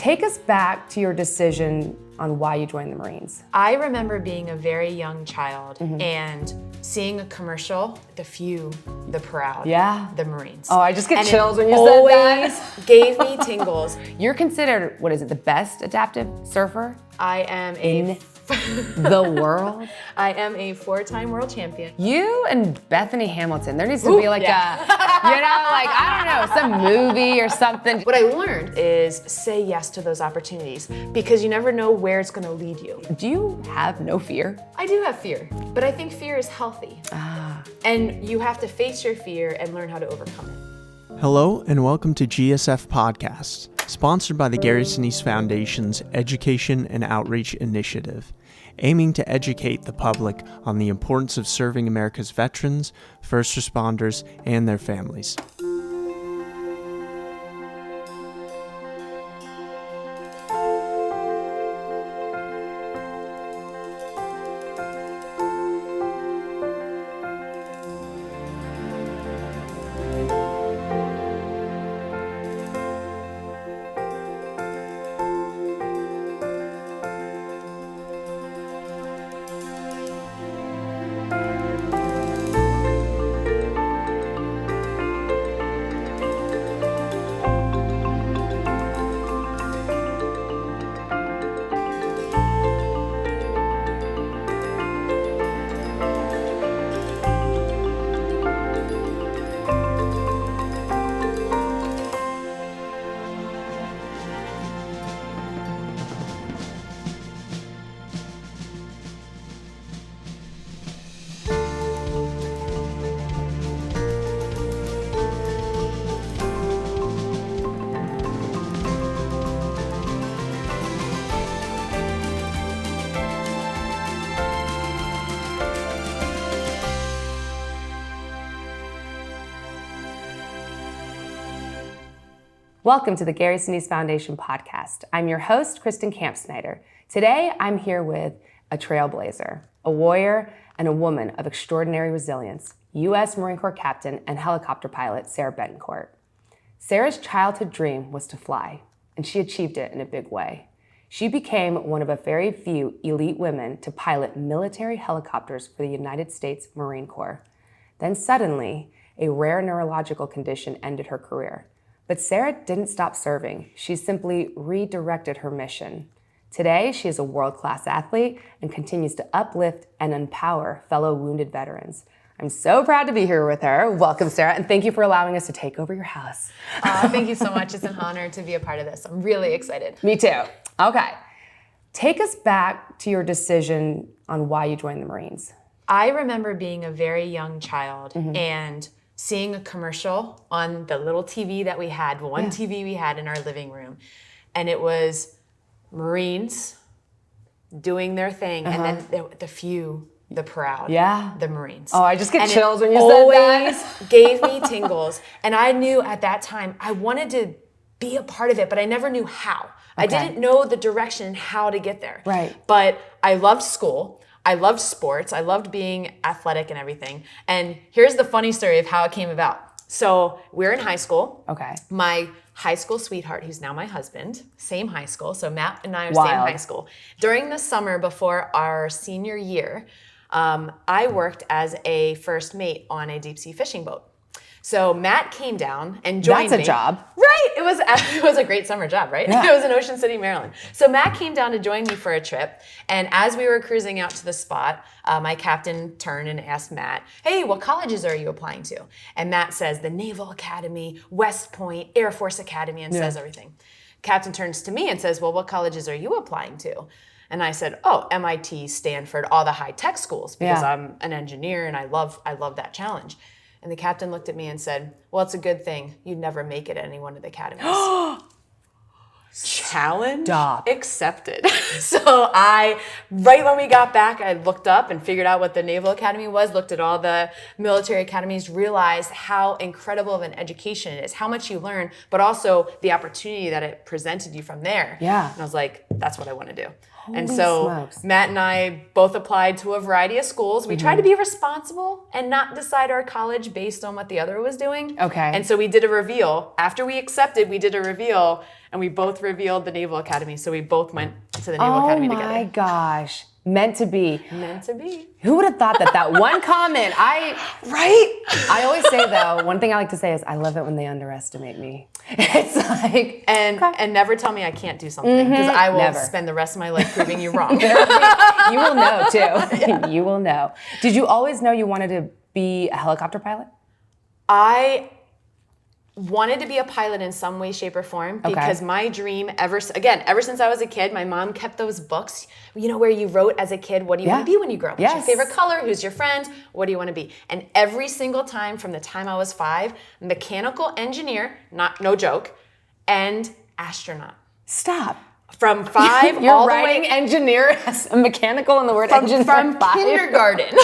Take us back to your decision on why you joined the Marines. I remember being a very young child and seeing a commercial, the few, the proud, the Marines. Oh, I just get and chills when you said that. always Gave me tingles. You're considered, what is it, the best adaptive surfer I am in the world? I am a 4-time world champion. You and Bethany Hamilton, there needs to be like I don't know, some movie or something. What I learned is say yes to those opportunities because you never know where it's gonna lead you. Do you have no fear? I do have fear, but I think fear is healthy. And you have to face your fear and learn how to overcome it. Hello and welcome to GSF Podcast, sponsored by the Gary Sinise Foundation's Education and Outreach Initiative, aiming to educate the public on the importance of serving America's veterans, first responders, and their families. Welcome to the Gary Sinise Foundation podcast. I'm your host, Kristen Kampsnyder. Today, I'm here with a trailblazer, a warrior, and a woman of extraordinary resilience, U.S. Marine Corps captain and helicopter pilot, Sarah Bettencourt. Sarah's childhood dream was to fly, and she achieved it in a big way. She became one of a very few elite women to pilot military helicopters for the United States Marine Corps. Then suddenly, a rare neurological condition ended her career. But Sarah didn't stop serving. She simply redirected her mission. Today, she is a world-class athlete and continues to uplift and empower fellow wounded veterans. I'm so proud to be here with her. Welcome, Sarah, and thank you for allowing us to take over your house. Thank you so much. It's an honor to be a part of this. I'm really excited. Me too. Okay. Take us back to your decision on why you joined the Marines. I remember being a very young child and seeing a commercial on the little TV that we had, TV we had in our living room. And it was Marines doing their thing. And then the few, the proud, the Marines. Oh, I just get and chills when you said said that. Gave me tingles. And I knew at that time, I wanted to be a part of it, but I never knew how. I didn't know the direction and how to get there. Right. But I loved school. I loved sports. I loved being athletic and everything. And here's the funny story of how it came about. So we're in high school. Okay. My high school sweetheart, who's now my husband, same high school. So Matt and I are Wild. same high school. During the summer before our senior year, I worked as a first mate on a deep sea fishing boat. So Matt came down and joined me. That's a job. Right. It was a great summer job, right? Yeah. It was in Ocean City, Maryland. So Matt came down to join me for a trip. And as we were cruising out to the spot, my captain turned and asked Matt, hey, what colleges are you applying to? And Matt says the Naval Academy, West Point, Air Force Academy, and says everything. Captain turns to me and says, well, what colleges are you applying to? And I said, oh, MIT, Stanford, all the high tech schools, because I'm an engineer and I love that challenge. And the captain looked at me and said, well, it's a good thing you'd never make it at any one of the academies. Challenge accepted. So right when we got back, I looked up and figured out what the Naval Academy was, looked at all the military academies, realized how incredible of an education it is, how much you learn, but also the opportunity that it presented you from there. Yeah. And I was like, that's what I want to do. Holy and so smokes. Matt and I both applied to a variety of schools. We tried to be responsible and not decide our college based on what the other was doing. Okay. And so we did a reveal. After we accepted, we did a reveal, and we both revealed the Naval Academy. So we both went to the Naval Academy together. Oh my gosh. Meant to be. Meant to be. Who would have thought that one comment, I always say though, one thing I like to say is I love it when they underestimate me. It's like, and never tell me I can't do something, because I will Never. spend the rest of my life proving you wrong. you will know too. You will know. Did you always know you wanted to be a helicopter pilot? I wanted to be a pilot in some way, shape, or form, because my dream ever since I was a kid, my mom kept those books, where you wrote as a kid, what do you want to be when you grow up? What's your favorite color? Who's your friend? What do you want to be? And every single time from the time I was 5, mechanical engineer, no joke, and astronaut. Stop. From 5 You're all the writing way engineer as a mechanical in the word engine from 5. kindergarten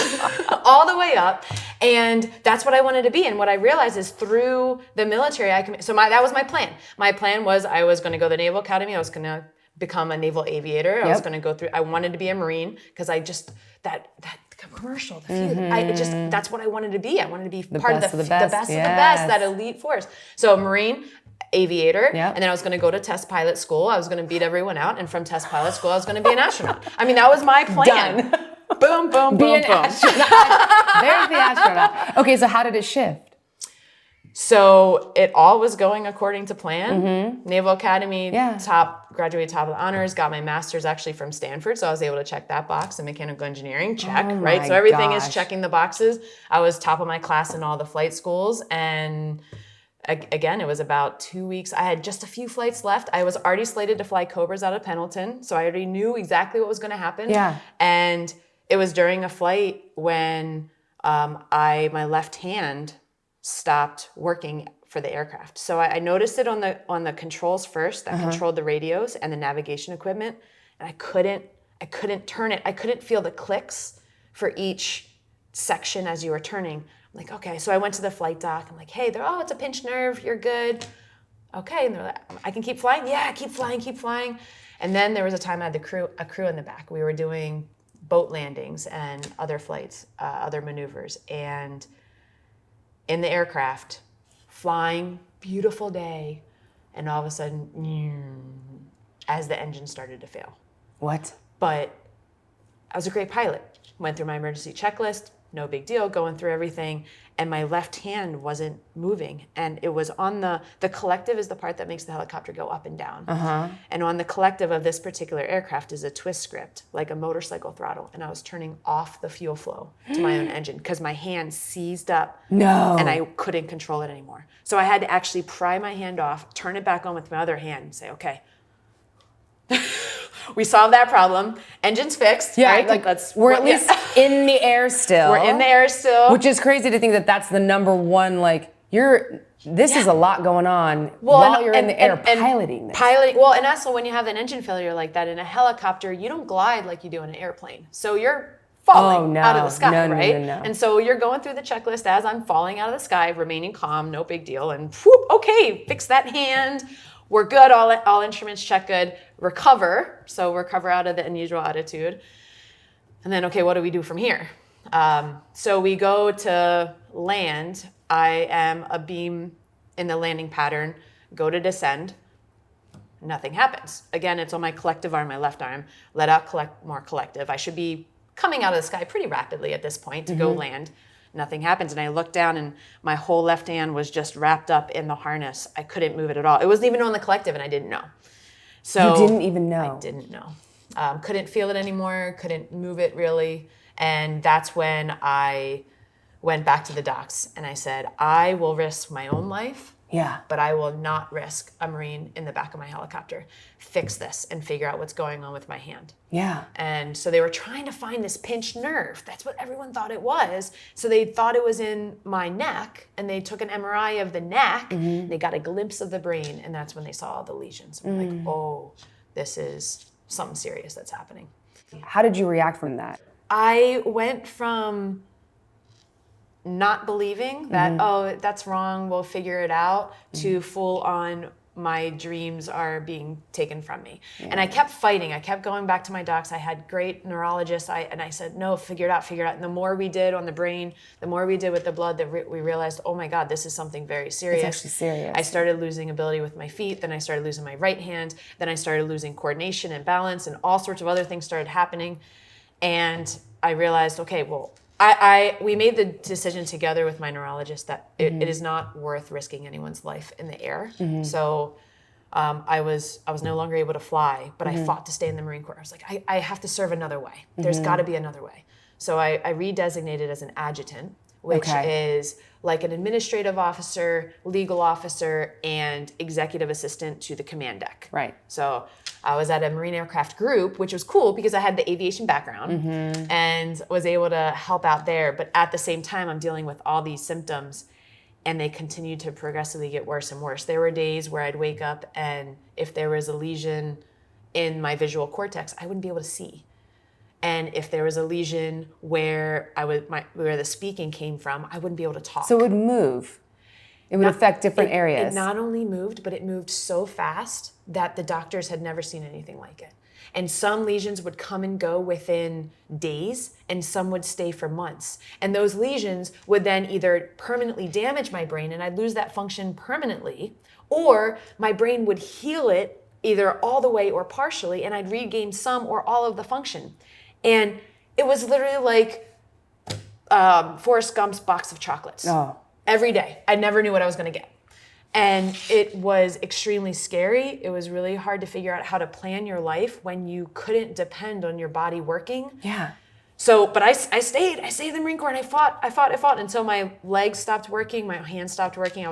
all the way up, and that's what I wanted to be. And what I realized is through the military, that was my plan. My plan was I was going to go to the Naval Academy. I was going to become a naval aviator. I was going to go through. I wanted to be a Marine because I just that commercial, that's what I wanted to be. I wanted to be part of the best of the best, that elite force. So Marine, aviator, and then I was going to go to test pilot school. I was going to beat everyone out, and from test pilot school, I was going to be an astronaut. I mean, that was my plan. Done. Boom, boom, Be boom, an boom. astronaut. There's the astronaut. Okay, so how did it shift? So it all was going according to plan. Naval Academy, graduated top of the honors, got my master's actually from Stanford, so I was able to check that box in mechanical engineering, check, right? So everything is checking the boxes. I was top of my class in all the flight schools, and again, it was about 2 weeks. I had just a few flights left. I was already slated to fly Cobras out of Pendleton, so I already knew exactly what was going to happen. Yeah. And it was during a flight when my left hand stopped working for the aircraft. So I noticed it on the controls first that controlled the radios and the navigation equipment, and I couldn't turn it. I couldn't feel the clicks for each section as you were turning. I'm like, okay. So I went to the flight doc. I'm like, hey, it's a pinched nerve. You're good. Okay. And they're like, I can keep flying? Yeah, keep flying. And then there was a time I had a crew in the back. We were doing boat landings and other flights, other maneuvers. And in the aircraft, flying, beautiful day. And all of a sudden, as the engine started to fail. What? But I was a great pilot. Went through my emergency checklist, no big deal, going through everything, and my left hand wasn't moving. And it was on the collective is the part that makes the helicopter go up and down. And on the collective of this particular aircraft is a twist script, like a motorcycle throttle. And I was turning off the fuel flow to my own engine because my hand seized up. No. And I couldn't control it anymore. So I had to actually pry my hand off, turn it back on with my other hand and say, okay, we solved that problem. Engine's fixed. Yeah, right? like we're at least in the air still. We're in the air still. Which is crazy to think that that's the number one, this is a lot going on while you're in the air piloting this. And also when you have an engine failure like that in a helicopter, you don't glide like you do in an airplane. So you're falling out of the sky, right? No. And so you're going through the checklist as I'm falling out of the sky, remaining calm, no big deal. And whoop, okay, fix that hand. We're good, all instruments check good, recover out of the unusual attitude. And then, okay, what do we do from here? So we go to land. I am a beam in the landing pattern, go to descend. Nothing happens. Again, it's on my collective arm, my left arm. Let out more collective. I should be coming out of the sky pretty rapidly at this point to go land. Nothing happens. And I looked down and my whole left hand was just wrapped up in the harness. I couldn't move it at all. It wasn't even on the collective and I didn't know. So you didn't even know? I didn't know. Couldn't feel it anymore, couldn't move it really. And that's when I went back to the docs and I said, I will risk my own life, but I will not risk a Marine in the back of my helicopter. Fix this and figure out what's going on with my hand. Yeah. And so they were trying to find this pinched nerve. That's what everyone thought it was. So they thought it was in my neck, and they took an MRI of the neck, and they got a glimpse of the brain, and that's when they saw all the lesions. And we're like, oh, this is something serious that's happening. How did you react from that? I went from not believing that, oh, that's wrong, we'll figure it out, to full on my dreams are being taken from me. Yeah. And I kept fighting. I kept going back to my docs. I had great neurologists. And I said, no, figure it out. And the more we did on the brain, the more we did with the blood, we realized, oh my God, this is something very serious. It's actually serious. I started losing ability with my feet. Then I started losing my right hand. Then I started losing coordination and balance, and all sorts of other things started happening. And I realized, okay, well, we made the decision together with my neurologist that it is not worth risking anyone's life in the air. So I was no longer able to fly, but I fought to stay in the Marine Corps. I was like, I have to serve another way. There's got to be another way. So I redesignated as an adjutant, which is like an administrative officer, legal officer, and executive assistant to the command deck. Right. So I was at a Marine aircraft group, which was cool because I had the aviation background and was able to help out there. But at the same time, I'm dealing with all these symptoms, and they continued to progressively get worse and worse. There were days where I'd wake up, and if there was a lesion in my visual cortex, I wouldn't be able to see. And if there was a lesion where where the speaking came from, I wouldn't be able to talk. So it would move. It would affect different areas. It not only moved, but it moved so fast that the doctors had never seen anything like it. And some lesions would come and go within days, and some would stay for months. And those lesions would then either permanently damage my brain, and I'd lose that function permanently, or my brain would heal it either all the way or partially, and I'd regain some or all of the function. And it was literally like Forrest Gump's box of chocolates. Oh. Every day. I never knew what I was going to get. And it was extremely scary. It was really hard to figure out how to plan your life when you couldn't depend on your body working. Yeah. So, but I stayed in the Marine Corps, and I fought until my legs stopped working, my hands stopped working.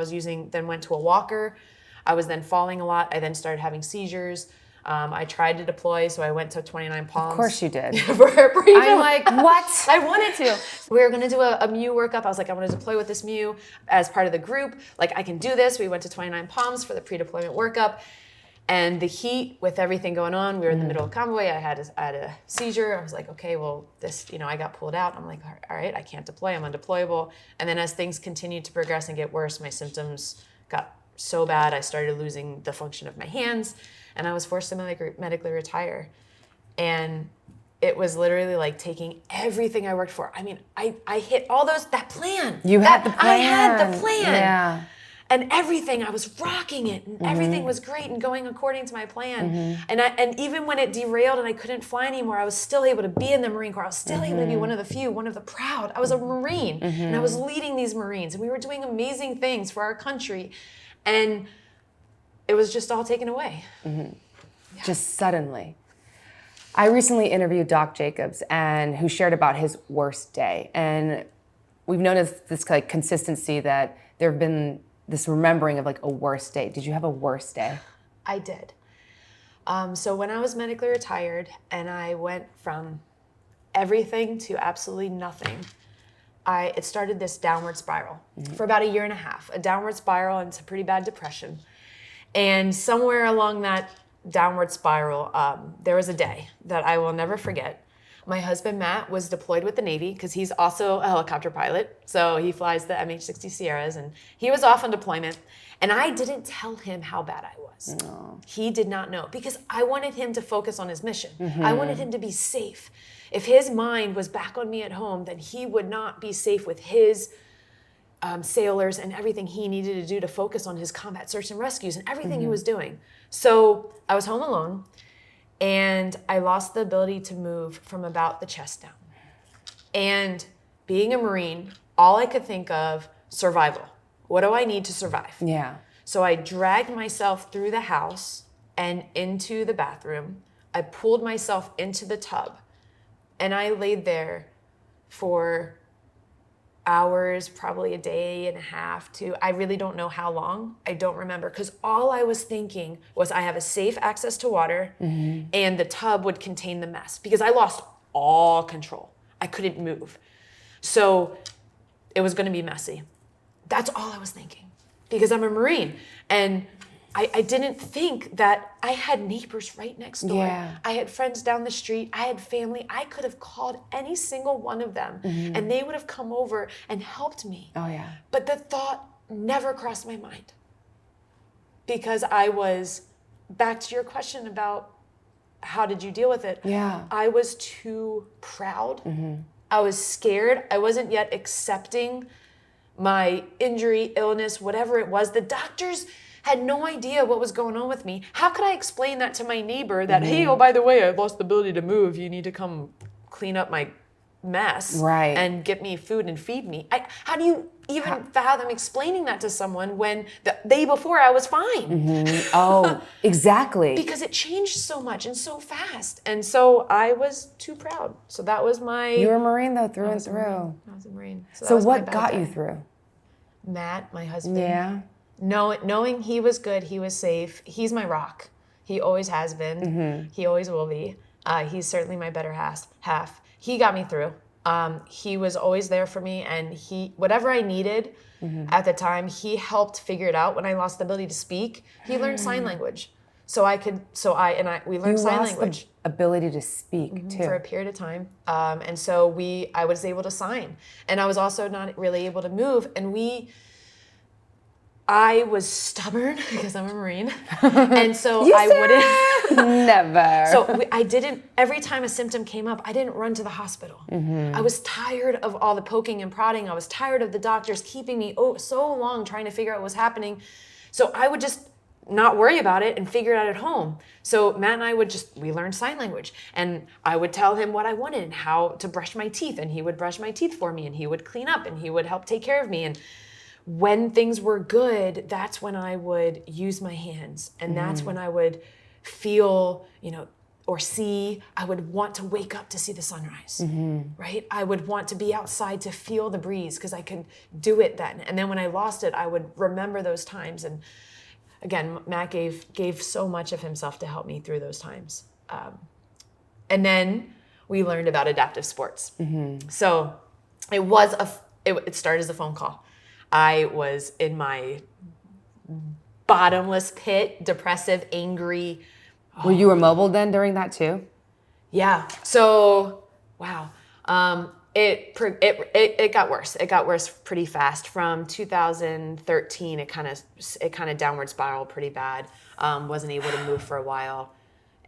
Then went to a walker. I was then falling a lot. I then started having seizures. I tried to deploy, so I went to 29 Palms. Of course you did. I'm like, what? I wanted to. We were going to do a MU workup. I was like, I want to deploy with this MU as part of the group. Like, I can do this. We went to 29 Palms for the pre-deployment workup. And the heat with everything going on, we were in the middle of convoy. I had a seizure. I was like, okay, well, I got pulled out. I'm like, all right, I can't deploy. I'm undeployable. And then as things continued to progress and get worse, my symptoms got so bad, I started losing the function of my hands. And I was forced to medically retire. And it was literally like taking everything I worked for. I mean, I hit all that plan. You had the plan. I had the plan. Yeah. And everything, I was rocking it. And everything was great and going according to my plan. And even when it derailed and I couldn't fly anymore, I was still able to be in the Marine Corps. I was still able to be one of the few, one of the proud. I was a Marine. And I was leading these Marines. And we were doing amazing things for our country. And it was just all taken away. Yeah. Just suddenly. I recently interviewed Doc Jacobs, who shared about his worst day. And we've noticed this like consistency that there have been this remembering of like a worst day. Did you have a worst day? I did. So when I was medically retired and I went from everything to absolutely nothing, it started this downward spiral for about 1.5 years, a downward spiral into pretty bad depression. And somewhere along that downward spiral, there was a day that I will never forget. My husband, Matt, was deployed with the Navy because he's also a helicopter pilot. So he flies the MH-60 Sierras, and he was off on deployment. And I didn't tell him how bad I was. No. He did not know because I wanted him to focus on his mission. I wanted him to be safe. If his mind was back on me at home, then he would not be safe with his sailors and everything he needed to do to focus on his combat search and rescues and everything he was doing. So I was home alone, and I lost the ability to move from about the chest down. And being a Marine, all I could think of, survival. What do I need to survive? Yeah. So I dragged myself through the house and into the bathroom. I pulled myself into the tub, and I laid there for hours, probably 1.5 days. I really don't know how long. I don't remember, because all I was thinking was I have a safe access to water and the tub would contain the mess, because I lost all control. I couldn't move. So it was going to be messy. That's all I was thinking, because I'm a Marine, and I didn't think that I had neighbors right next door. Yeah. I had friends down the street. I had family. I could have called any single one of them, and they would have come over and helped me. Oh, yeah. But the thought never crossed my mind. because I was, back to your question about how did you deal with it? Yeah. I was too proud. I was scared. I wasn't yet accepting my injury, illness, whatever it was. The doctors had no idea what was going on with me. How could I explain that to my neighbor that, hey, oh, by the way, I've lost the ability to move. You need to come clean up my mess and get me food and feed me. How do you even fathom explaining that to someone when the day before I was fine? Oh, exactly. Because it changed so much and so fast. And so I was too proud. So that was my... You were a Marine, though, through and through. I was a Marine. So what got you through? Matt, my husband. Yeah. Knowing he was good, he was safe. He's my rock. He always has been. He always will be. He's certainly my better half. He got me through. He was always there for me, and whatever I needed at the time, he helped figure it out. When I lost the ability to speak, he learned sign language. We learned sign language. The ability to speak too. For a period of time. And so I was able to sign, and I was also not really able to move. And I was stubborn because I'm a Marine. And so Never. So I didn't, every time a symptom came up, I didn't run to the hospital. I was tired of all the poking and prodding. I was tired of the doctors keeping me so long trying to figure out what was happening. So I would just not worry about it and figure it out at home. So Matt and I we learned sign language, and I would tell him what I wanted and how to brush my teeth, and he would brush my teeth for me, and he would clean up, and he would help take care of me. And when things were good, that's when I would use my hands, and that's when I would feel, or see. I would want to wake up to see the sunrise, right? I would want to be outside to feel the breeze because I could do it then. And then when I lost it, I would remember those times. And again, Matt gave so much of himself to help me through those times. And then we learned about adaptive sports. So it started as a phone call. I was in my bottomless pit, depressive, angry. Were you immobile then during that too? Yeah. So, wow. It got worse. It got worse pretty fast. From 2013, it kind of downward spiraled pretty bad. Wasn't able to move for a while,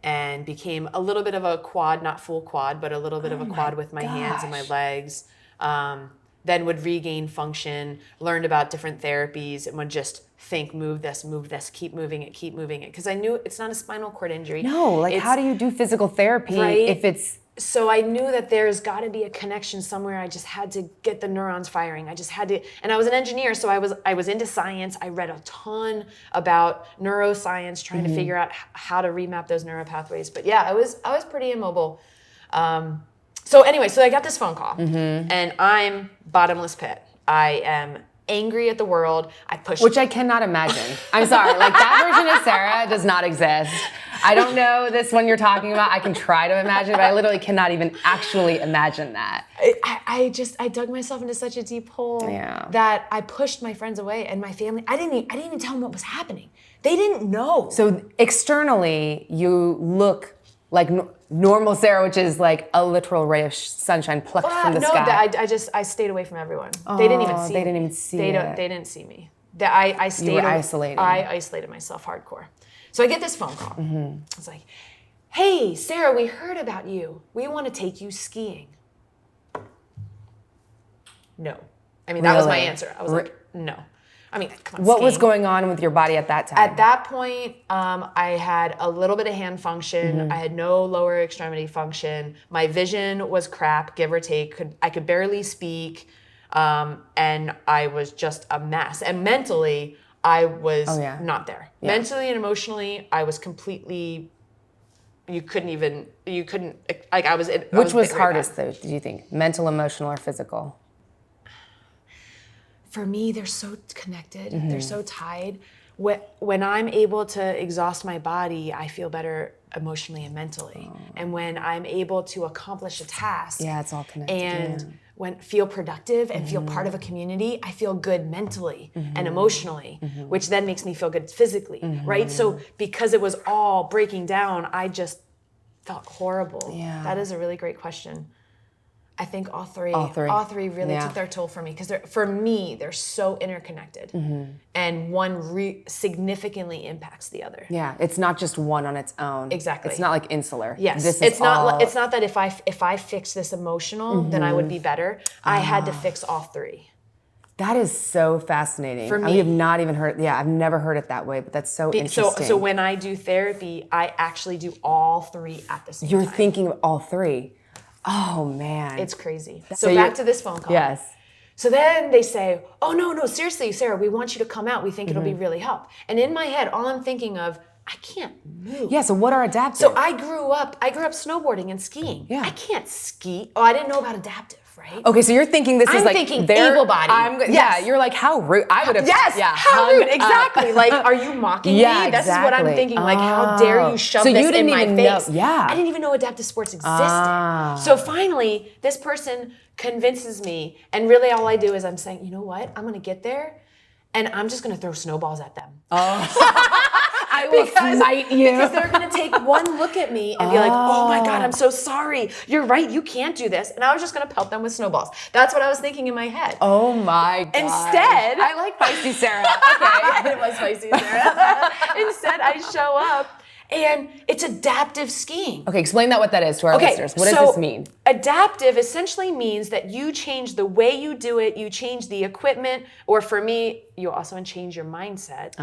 and became a little bit of a quad, not full quad, but a little bit of a quad with my hands and my legs. Then would regain function, learned about different therapies, and would just think, move this, keep moving it. Because I knew it's not a spinal cord injury. No, how do you do physical therapy if it's... So I knew that there's got to be a connection somewhere. I just had to get the neurons firing. I just had to, and I was an engineer, so I was into science. I read a ton about neuroscience, trying to figure out how to remap those neural pathways. But yeah, I was pretty immobile. So anyway, so I got this phone call, and I'm bottomless pit. I am angry at the world. Which I cannot imagine. I'm sorry, that version of Sarah does not exist. I don't know this one you're talking about. I can try to imagine, but I literally cannot even actually imagine that. I dug myself into such a deep hole that I pushed my friends away and my family. I didn't even tell them what was happening. They didn't know. So externally, you look like normal Sarah, which is like a literal ray of sunshine plucked from the sky. No, I stayed away from everyone. They didn't even see me. They didn't even see it. They didn't see me. I stayed. You were isolated. I isolated myself hardcore. So I get this phone call. It's like, hey, Sarah, we heard about you. We want to take you skiing. No. I mean, that was my answer. I was like, no. I mean, come on, what was going on with your body at that time? At that point, I had a little bit of hand function. I had no lower extremity function. My vision was crap, give or take. I could barely speak. And I was just a mess. And mentally, I was not there. Yeah. Mentally and emotionally, I was completely, I was... Which was hardest though, do you think? Mental, emotional, or physical? For me, they're so connected. They're so tied. When I'm able to exhaust my body, I feel better emotionally and mentally. And when I'm able to accomplish a task, it's all connected. And when feel productive and feel part of a community, I feel good mentally and emotionally, which then makes me feel good physically, right? So because it was all breaking down, I just felt horrible. Yeah. That is a really great question. I think all three. All three. All three really Yeah. took their toll for me because for me, they're so interconnected, and one significantly impacts the other. Yeah, it's not just one on its own. Exactly. It's not like insular. Yes, This is it's not. all... It's not that if I fix this emotional, then I would be better. I had to fix all three. That is so fascinating. For me. I have not even heard. Yeah, I've never heard it that way, but that's so interesting. So when I do therapy, I actually do all three at the same time. You're thinking of all three. Oh man, It's crazy. So So back to this phone call. Yes. So then they say, oh, no, seriously, Sarah, we want you to come out. We think it'll be really help. And in my head, all I'm thinking of, I can't move. Yeah. So what are adaptive? So I grew up snowboarding and skiing. Yeah. I can't ski. Oh, I didn't know about adaptive, right? Okay, so you're thinking this is I'm like thinking their- able body. Yeah, Yes. you're like, how rude. I would have. Yes, Yeah, how hung rude, up. exactly. Like, are you mocking Yeah, me? This is what I'm exactly. thinking. Like, how dare you shove So this you didn't in my even know- face? yeah. I didn't even know adaptive sports existed. So finally, this person convinces me, and really all I do is I'm saying, you know what? I'm gonna get there, and I'm just gonna throw snowballs at them. I will smite you. Because they're going to take one look at me and be like, oh my God, I'm so sorry. You're right, you can't do this. And I was just going to pelt them with snowballs. That's what I was thinking in my head. Oh my god. Instead, I like feisty Sarah. Okay. it was spicy, Sarah. Instead, I show up and it's adaptive skiing. Okay, explain what that is to our listeners. What does this mean? Adaptive essentially means that you change the way you do it, you change the equipment, or for me, you also change your mindset.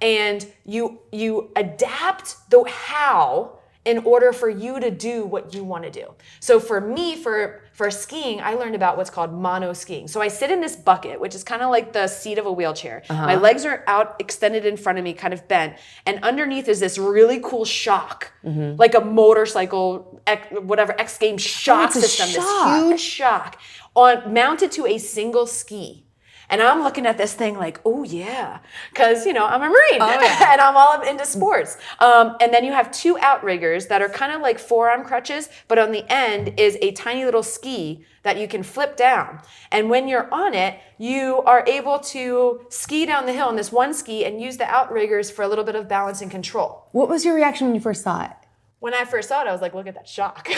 And you adapt the how in order for you to do what you want to do. So for me, for skiing, I learned about what's called mono skiing. So I sit in this bucket, which is kind of like the seat of a wheelchair. My legs are out, extended in front of me, kind of bent. And underneath is this really cool shock, like a motorcycle, X Games shock it's a system, shock. this huge shock, mounted to a single ski. And I'm looking at this thing like, oh yeah, because I'm a Marine and I'm all into sports. And then you have two outriggers that are kind of like forearm crutches, but on the end is a tiny little ski that you can flip down. And when you're on it, you are able to ski down the hill on this one ski and use the outriggers for a little bit of balance and control. What was your reaction when you first saw it? When I first saw it, I was like, look at that shock.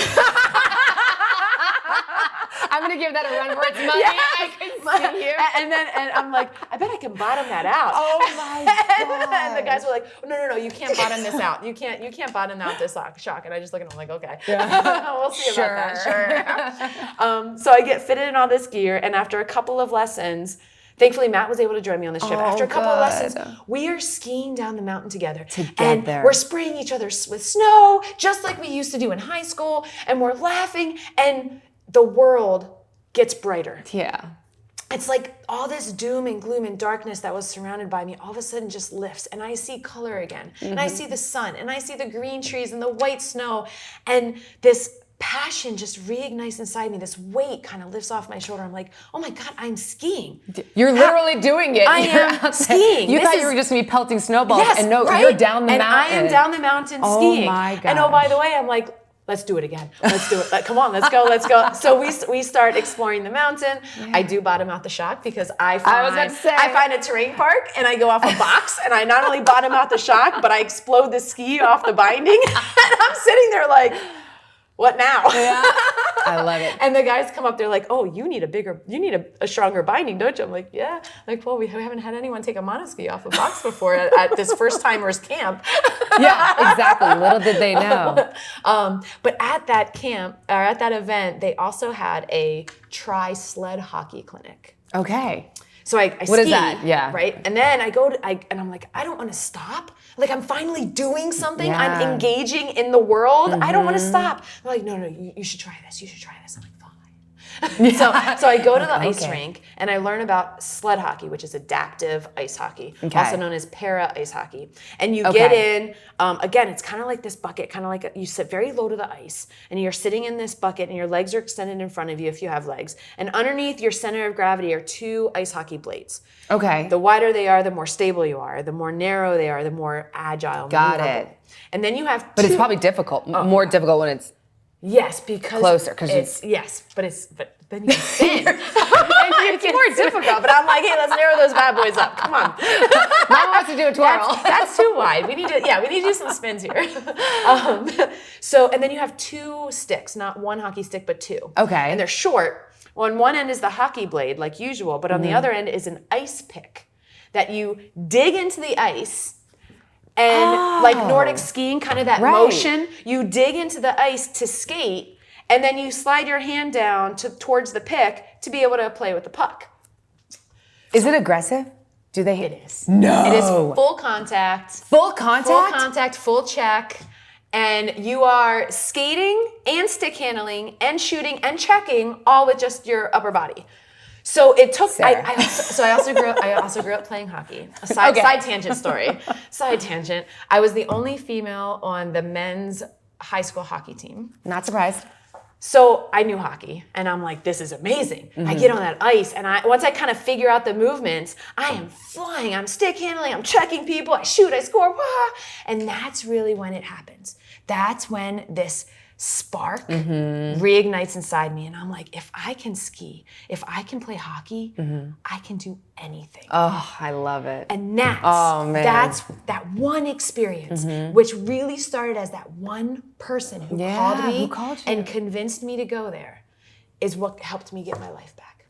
I'm gonna give that a run for its money. Yeah. I can see you. And I'm like, I bet I can bottom that out. Oh my god. And the guys were like, no, you can't bottom this out. You can't bottom out this shock. And I just look at them like, okay, we'll see about that. Sure. So I get fitted in all this gear, and after a couple of lessons, thankfully Matt was able to join me on this trip. After a couple of lessons, we are skiing down the mountain together. And we're spraying each other with snow, just like we used to do in high school, and we're laughing, and the world gets brighter. Yeah. It's like all this doom and gloom and darkness that was surrounded by me all of a sudden just lifts, and I see color again. And I see the sun, and I see the green trees and the white snow, and this passion just reignites inside me. This weight kind of lifts off my shoulder. I'm like, oh my God, I'm skiing. You're literally doing it. I am skiing. You thought you were just gonna be pelting snowballs, Yes, and no, right? you're down the and mountain. I am down the mountain Oh skiing. my And oh, by gosh. the way, I'm like, let's do it again. Let's do it. Like, come on, let's go. So we start exploring the mountain. Yeah. I do bottom out the shock because I find a terrain park and I go off a box and I not only bottom out the shock, but I explode the ski off the binding. And I'm sitting there like, what now? Yeah. I love it. And the guys come up, they're like, oh, you need a stronger binding, don't you? I'm like, yeah. Like, well, we haven't had anyone take a monoski off a box before at this first timers camp. Yeah, exactly. Little did they know. But at that camp, or at that event, they also had a sled hockey clinic. Okay. So I What ski, is that? Yeah. Right? And then and I'm like, I don't want to stop. Like, I'm finally doing something. Yeah. I'm engaging in the world. I don't want to stop. They're like, no, you should try this. You should try this. I'm like, fine. So I go to the ice rink and I learn about sled hockey, which is adaptive ice hockey, also known as para ice hockey. And you get in, again, it's kind of like this bucket, kind of like you sit very low to the ice and you're sitting in this bucket and your legs are extended in front of you if you have legs. And underneath your center of gravity are two ice hockey blades. Okay. The wider they are, the more stable you are. The more narrow they are, the more agile. Got movable. it. And then you have But it's probably difficult. More difficult when it's Yes, because closer, but then you can spin. It's more difficult. But I'm like, hey, let's narrow those bad boys up. Come on. Mom wants to do a twirl. That's too wide. We need to do some spins here. And then you have 2 sticks, not 1 hockey stick, but 2. Okay. And they're short. On one end is the hockey blade, like usual, but on the other end is an ice pick that you dig into the ice. And like Nordic skiing, kind of that motion, you dig into the ice to skate, and then you slide your hand down towards the pick to be able to play with the puck. Is it aggressive? Do they hit? It is. No. It is full contact. Full contact? Full contact, full check. And you are skating and stick handling and shooting and checking all with just your upper body. So it took. I also grew up playing hockey. Side tangent story. Side tangent. I was the only female on the men's high school hockey team. Not surprised. So I knew hockey, and I'm like, this is amazing. I get on that ice, and once I kind of figure out the movements, I am flying. I'm stick handling. I'm checking people. I shoot. I score. And that's really when it happens. That's when this spark reignites inside me, and I'm like, if I can ski, if I can play hockey, I can do anything. Oh, I love it. And that's that one experience, which really started as that one person who called me and convinced me to go there, is what helped me get my life back.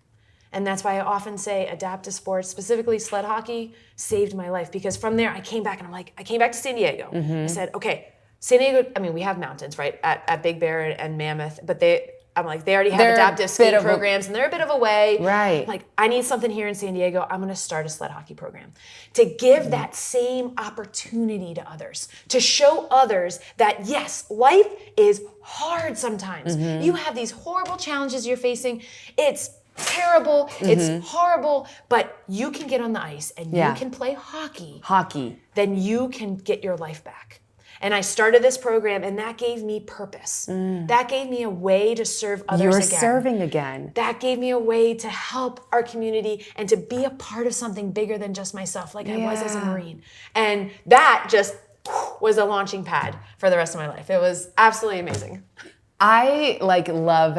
And that's why I often say adaptive sports, specifically sled hockey, saved my life, because from there I came back to San Diego. I said, okay, San Diego, I mean, we have mountains, right, at Big Bear and Mammoth, but they already have adaptive ski programs, and they're a bit of a way. Right. I'm like, I need something here in San Diego. I'm going to start a sled hockey program to give that same opportunity to others, to show others that, yes, life is hard sometimes. You have these horrible challenges you're facing. It's terrible. It's horrible, but you can get on the ice and you can play hockey. Then you can get your life back. And I started this program, and that gave me purpose. That gave me a way to serve others again. You're serving again. That gave me a way to help our community and to be a part of something bigger than just myself, like I was as a Marine. And that just was a launching pad for the rest of my life. It was absolutely amazing. I love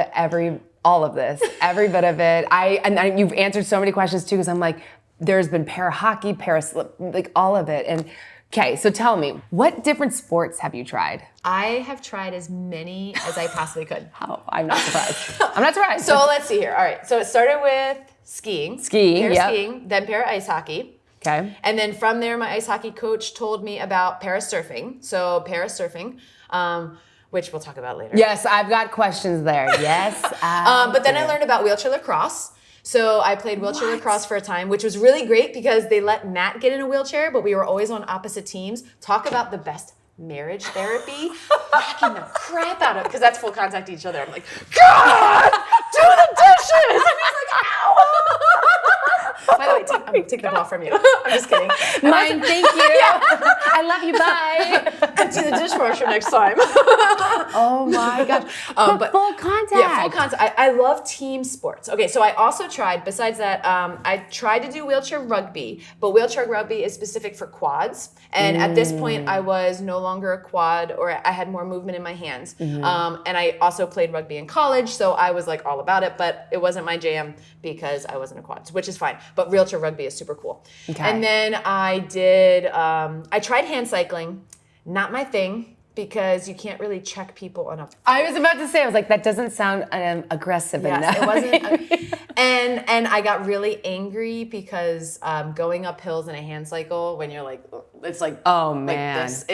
all of this, every bit of it. And you've answered so many questions too, because I'm like, there's been para hockey, like all of it. And okay, so tell me, what different sports have you tried? I have tried as many as I possibly could. Oh, I'm not surprised. So let's see here. All right, so it started with skiing. Skiing, then para ice hockey. Okay. And then from there, my ice hockey coach told me about para surfing. So para surfing, which we'll talk about later. Yes, I've got questions there. Yes. But then I learned about wheelchair lacrosse. So I played wheelchair lacrosse for a time, which was really great because they let Matt get in a wheelchair, but we were always on opposite teams. Talk about the best marriage therapy, knocking the crap out of, because that's full contact to each other. I'm like, God, do the dishes! And he's like, ow! By the way, I'm going to take the ball from you. I'm just kidding. Mine, thank you. I love you, bye. Empty the dishwasher next time. Oh my gosh. But full contact. Yeah, full contact. I love team sports. Okay, so I also tried, besides that, I tried to do wheelchair rugby, but wheelchair rugby is specific for quads. And at this point, I was no longer a quad, or I had more movement in my hands. And I also played rugby in college, so I was like all about it, but it wasn't my jam because I wasn't a quad, which is fine. But wheelchair rugby is super cool. Okay. And then I did, I tried hand cycling, not my thing, because you can't really check people enough. I was about to say, I was like, that doesn't sound aggressive enough. It wasn't. And I got really angry because going up hills in a hand cycle, when you're like, it's like, oh man, like this.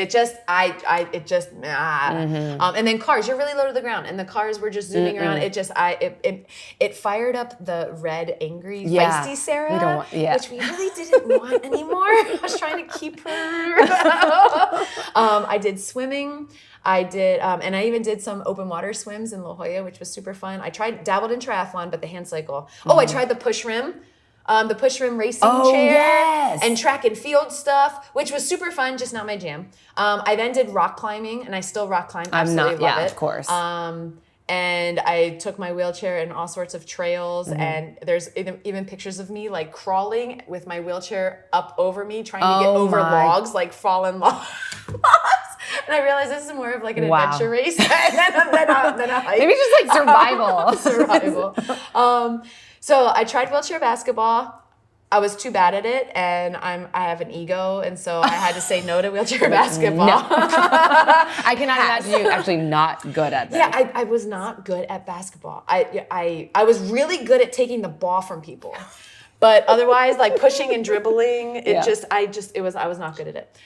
And then cars, you're really low to the ground, and the cars were just zooming around. It fired up the red, angry, feisty Sarah, which we really didn't want anymore. I was trying to keep her. I did swimming. I did, and I even did some open water swims in La Jolla, which was super fun. I dabbled in triathlon, but the hand cycle. Oh, I tried the push rim racing chair, and track and field stuff, which was super fun, just not my jam. I then did rock climbing, and I still rock climb. Absolutely love it. Of course. And I took my wheelchair in all sorts of trails, and there's even pictures of me like crawling with my wheelchair up over me, trying to get over logs, like fallen logs. And I realized this is more of like an Wow. adventure race than a hike. Maybe just like survival. Survival. So I tried wheelchair basketball. I was too bad at it, and I have an ego, and so I had to say no to wheelchair basketball. No. I cannot imagine you actually not good at this. Yeah, I was not good at basketball. I was really good at taking the ball from people, but otherwise, like pushing and dribbling, I was not good at it.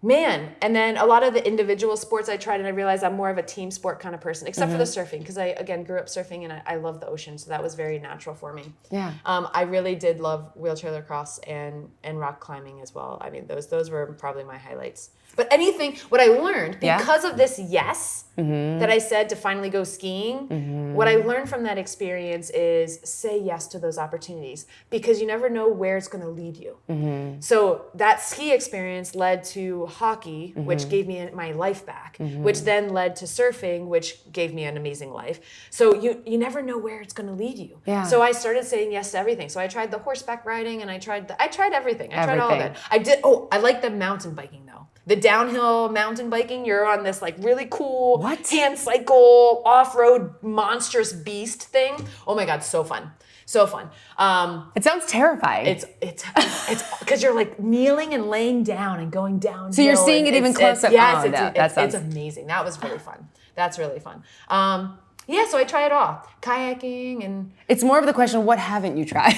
Man, and then a lot of the individual sports I tried, and I realized I'm more of a team sport kind of person, except for the surfing, because I, again, grew up surfing, and I love the ocean, so that was very natural for me. Yeah. I really did love wheelchair lacrosse and rock climbing as well. I mean, those were probably my highlights. But what I learned, because of this that I said to finally go skiing, what I learned from that experience is say yes to those opportunities, because you never know where it's going to lead you. So that ski experience led to hockey, which gave me my life back, which then led to surfing, which gave me an amazing life. So you never know where it's going to lead you. Yeah. So I started saying yes to everything. So I tried the horseback riding, and I tried everything. I tried all of it. I like the mountain biking though. The downhill mountain biking, you're on this like really cool hand cycle, off-road monstrous beast thing. Oh my God, so fun. So fun. It sounds terrifying. It's because you're like kneeling and laying down and going down. So you're seeing it even close up. Yes, it's amazing. That was really fun. That's really fun. Yeah, so I try it all. Kayaking and... It's more of the question, what haven't you tried?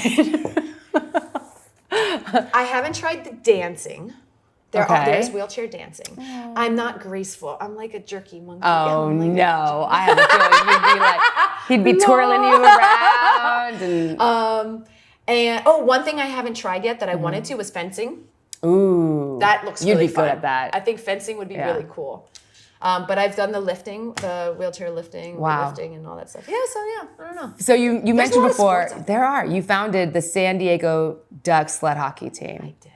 I haven't tried the dancing. There's wheelchair dancing. Oh. I'm not graceful. I'm like a jerky monkey. Oh, no. I have a feeling he'd be twirling you around. And one thing I haven't tried yet that I wanted to was fencing. Ooh. That looks You'd really be fun. good at that. I think fencing would be really cool. But I've done the lifting, the wheelchair lifting, lifting, and all that stuff. Yeah, I don't know. So you mentioned before, you founded the San Diego Ducks sled hockey team. I did.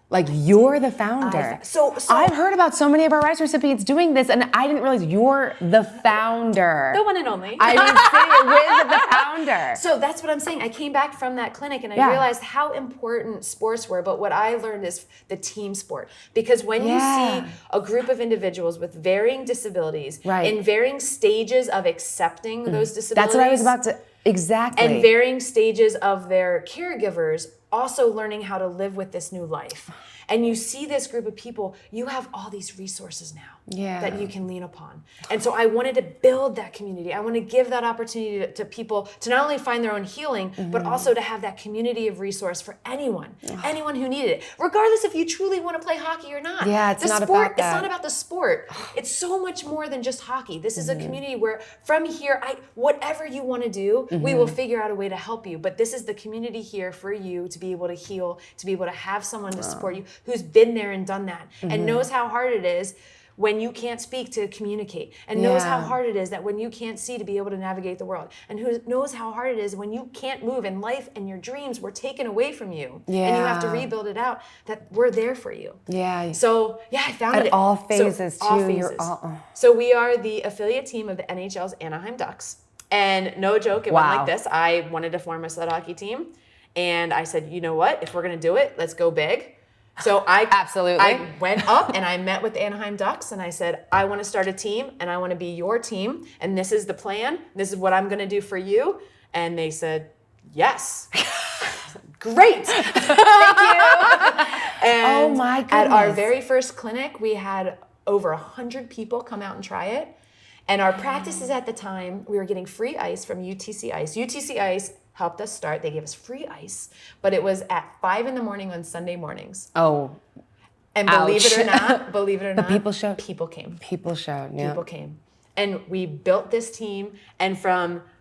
Like, you're the founder. So I've heard about so many of our rights recipients doing this, and I didn't realize you're the founder. The one and only. I didn't say it with the founder. So that's what I'm saying. I came back from that clinic, and I realized how important sports were, but what I learned is the team sport. Because when you see a group of individuals with varying disabilities, in varying stages of accepting those disabilities. That's what I was about to, exactly. And varying stages of their caregivers also learning how to live with this new life. And you see this group of people, you have all these resources now that you can lean upon. And so I wanted to build that community. I want to give that opportunity to people to not only find their own healing, but also to have that community of resource for anyone who needed it, regardless if you truly want to play hockey or not. Yeah, it's not about that. It's not about the sport. It's so much more than just hockey. This is a community where from here, whatever you want to do, we will figure out a way to help you. But this is the community here for you to be able to heal, to be able to have someone to support you who's been there and done that and knows how hard it is when you can't speak to communicate, and knows how hard it is that when you can't see to be able to navigate the world, and who knows how hard it is when you can't move and life and your dreams were taken away from you and you have to rebuild it out, that we're there for you. So I founded it. At all phases so, too. So we are the affiliate team of the NHL's Anaheim Ducks. And no joke, it went like this. I wanted to form a sled hockey team, and I said, you know what, if we're gonna do it, let's go big. So I went up and I met with the Anaheim Ducks, and I said, I want to start a team, and I want to be your team, and this is the plan. This is what I'm going to do for you. And they said, yes. Great. Thank you. And oh my goodness. At our very first clinic, we had over 100 people come out and try it. And our practices at the time, we were getting free ice from UTC Ice. UTC Ice helped us start. They gave us free ice, but it was at 5 a.m. on Sunday mornings. Oh, and believe it or not, people showed. People came. People showed. Yeah. People came, and we built this team. And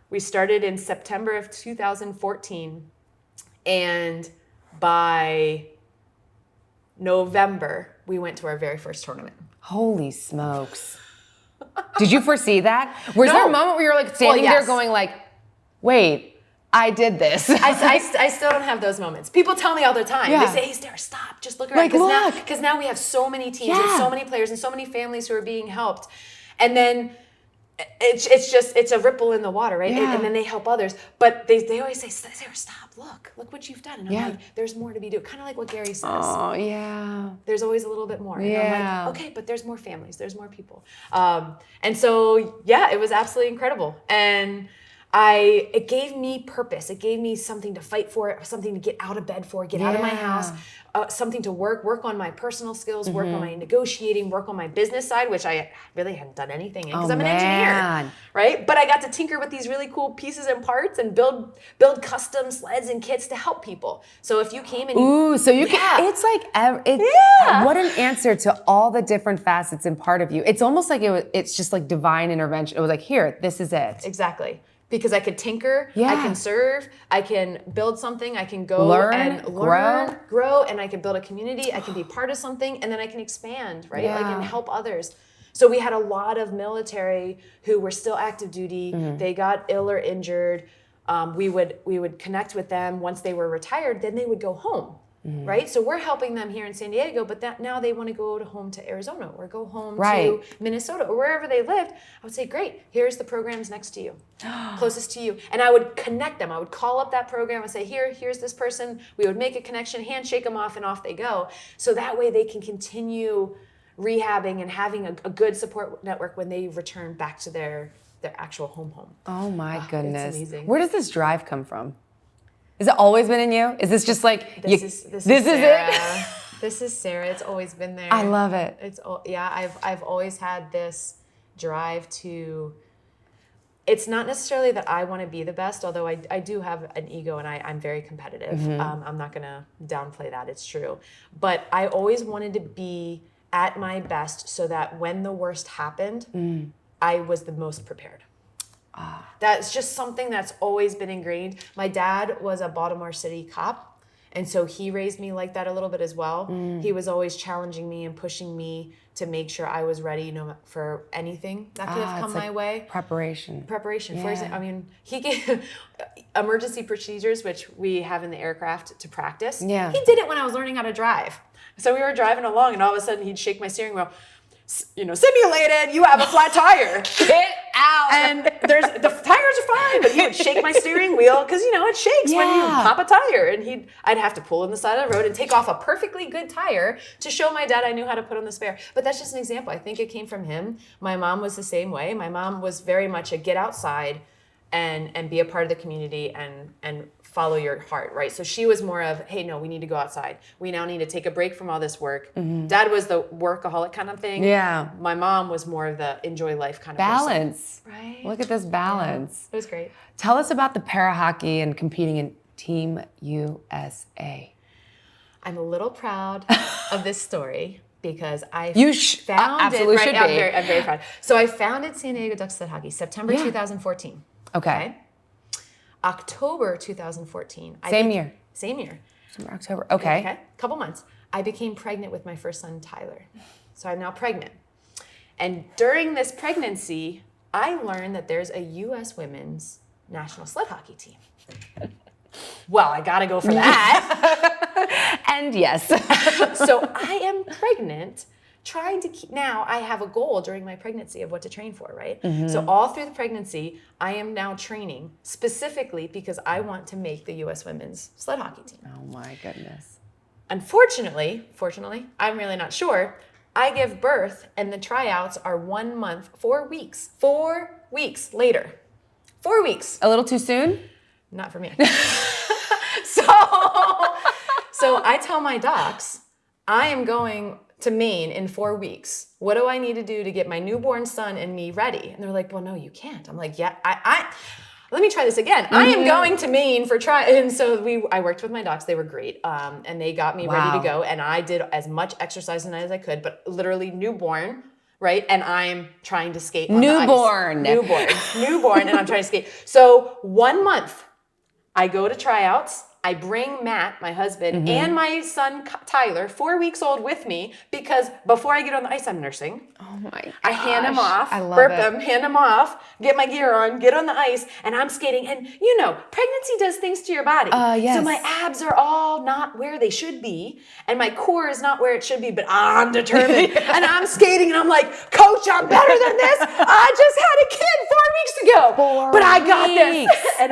we started in September of 2014, and by November we went to our very first tournament. Holy smokes! Did you foresee that? Was there a moment where you were like standing there going like, wait, I did this? I still don't have those moments. People tell me all the time. They say, hey, Sarah, stop. Just look around. Because now we have so many teams and so many players and so many families who are being helped. And then it's a ripple in the water, right? Yeah. And then they help others. But they always say, Sarah, stop, look what you've done. And I'm like, there's more to be doing. Kind of like what Gary says. Oh, yeah. There's always a little bit more. Yeah. And I'm like, okay, but there's more families, there's more people. And so, yeah, it was absolutely incredible. And it gave me purpose. It gave me something to fight for, something to get out of bed for, get out of my house, something to work on my personal skills, work on my negotiating, work on my business side, which I really hadn't done anything in because I'm an engineer, right? But I got to tinker with these really cool pieces and parts and build custom sleds and kits to help people. So if you came and so you can, it's like, what an answer to all the different facets and part of you. It's almost like it's just like divine intervention. It was like, here, this is it. Exactly. Because I could tinker, I can serve, I can build something, I can go learn, grow, and I can build a community, I can be part of something, and then I can expand, right? Yeah. Like, and help others. So we had a lot of military who were still active duty. They got ill or injured. We would connect with them. Once they were retired, then they would go home. Right? So we're helping them here in San Diego, but now they want to go home to Arizona or go home to Minnesota or wherever they lived. I would say, great, here's the programs next to you, closest to you. And I would connect them. I would call up that program and say, here's this person. We would make a connection, handshake them off, and off they go. So that way they can continue rehabbing and having a good support network when they return back to their actual home. Oh my goodness. It's amazing. Where does this drive come from? Has it always been in you? Is this just like this is it? This is Sarah. It's always been there. I love it. I've always had this drive to. It's not necessarily that I want to be the best, although I do have an ego and I'm very competitive. I'm not going to downplay that. It's true, but I always wanted to be at my best so that when the worst happened, I was the most prepared. That's just something that's always been ingrained. My dad was a Baltimore City cop, and so he raised me like that a little bit as well. He was always challenging me and pushing me to make sure I was ready for anything that could have come my way. Preparation. For example, I mean, he gave emergency procedures, which we have in the aircraft to practice. Yeah. He did it when I was learning how to drive. So we were driving along, and all of a sudden he'd shake my steering wheel. Simulated, you have a flat tire. Get out. And the tires are fine, but he would shake my steering wheel because it shakes when you pop a tire. And I'd have to pull in the side of the road and take off a perfectly good tire to show my dad I knew how to put on the spare. But that's just an example. I think it came from him. My mom was the same way. My mom was very much a get outside and be a part of the community and follow your heart, right? So she was more of, hey, no, we need to go outside. We now need to take a break from all this work. Dad was the workaholic kind of thing. Yeah. My mom was more of the enjoy life kind of balance. person. Right. Look at this balance. Yeah, it was great. Tell us about the para hockey and competing in Team USA. I'm a little proud of this story because I found absolutely it. Right, should be. I'm very proud. So I founded San Diego Ducks Sled Hockey September 2014. Okay. October 2014. Same year. October. Okay. Couple months. I became pregnant with my first son, Tyler. So I'm now pregnant. And during this pregnancy, I learned that there's a U.S. women's national sled hockey team. Well, I got to go for that. And yes. So I am pregnant, trying to keep, now I have a goal during my pregnancy of what to train for, right? So all through the pregnancy, I am now training specifically because I want to make the U.S. women's sled hockey team. Oh my goodness. Unfortunately, I'm really not sure, I give birth and the tryouts are 1 month, 4 weeks. 4 weeks later. 4 weeks. A little too soon? Not for me. So I tell my docs, I am going to Maine in 4 weeks. What do I need to do to get my newborn son and me ready? And they're like, well, no, you can't. I'm like, yeah, let me try this again. I am going to Maine for and so I worked with my docs. They were great. And they got me ready to go. And I did as much exercise as I could, but literally newborn, right? And I'm trying to skate on the ice. Newborn, and I'm trying to skate. So 1 month, I go to tryouts. I bring Matt, my husband, and my son Tyler, 4 weeks old, with me because before I get on the ice, I'm nursing. Oh my gosh. I hand him off, I love burp it. him, hand him off, get my gear on, get on the ice, and I'm skating. And you know, pregnancy does things to your body. Yes. So my abs are all not where they should be, and my core is not where it should be, but I'm determined. And I'm skating, and I'm like, Coach, I'm better than this. I just had a kid 4 weeks ago, but I got this. And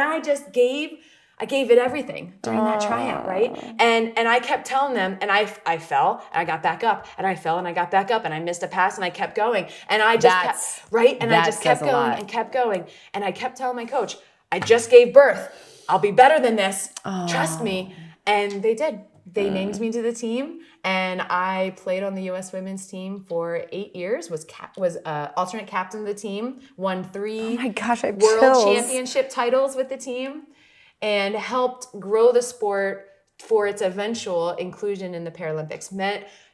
I gave it everything during that tryout, right? And I kept telling them, and I fell, and I got back up, and I fell, and I got back up, and I missed a pass, and I kept going, and I just kept, right? And I just kept going and kept going, and I kept telling my coach, I just gave birth. I'll be better than this. Trust me. And they did. They named me to the team, and I played on the U.S. women's team for 8 years. Was alternate captain of the team. Won 3 Oh my gosh, I have world chills. championship titles with the team, and helped grow the sport for its eventual inclusion in the Paralympics.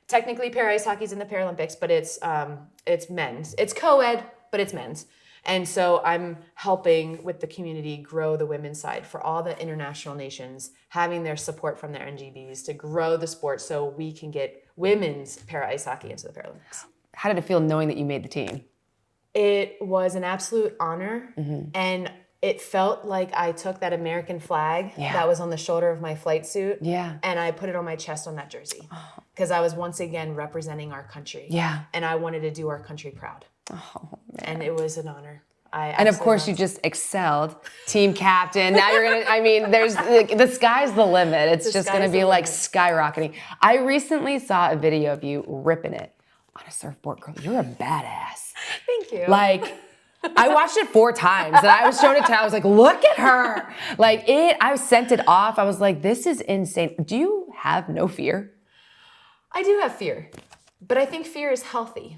Technically, para ice hockey's in the Paralympics, but it's men's. It's co-ed, but it's men's. And so I'm helping with the community grow the women's side for all the international nations, having their support from their NGBs to grow the sport so we can get women's para ice hockey into the Paralympics. How did it feel knowing that you made the team? It was an absolute honor, and it felt like I took that American flag that was on the shoulder of my flight suit, and I put it on my chest on that jersey, because I was once again representing our country, and I wanted to do our country proud. Oh, man. And it was an honor. And of course, you just excelled, team captain. Now you're gonna. I mean, there's the sky's the limit. It's just gonna be like skyrocketing. I recently saw a video of you ripping it on a surfboard, girl. You're a badass. Thank you. Like, I watched it 4 times, and I was showing it to. I was like, look at her. Like I sent it off. I was like, this is insane. Do you have no fear? I do have fear. But I think fear is healthy.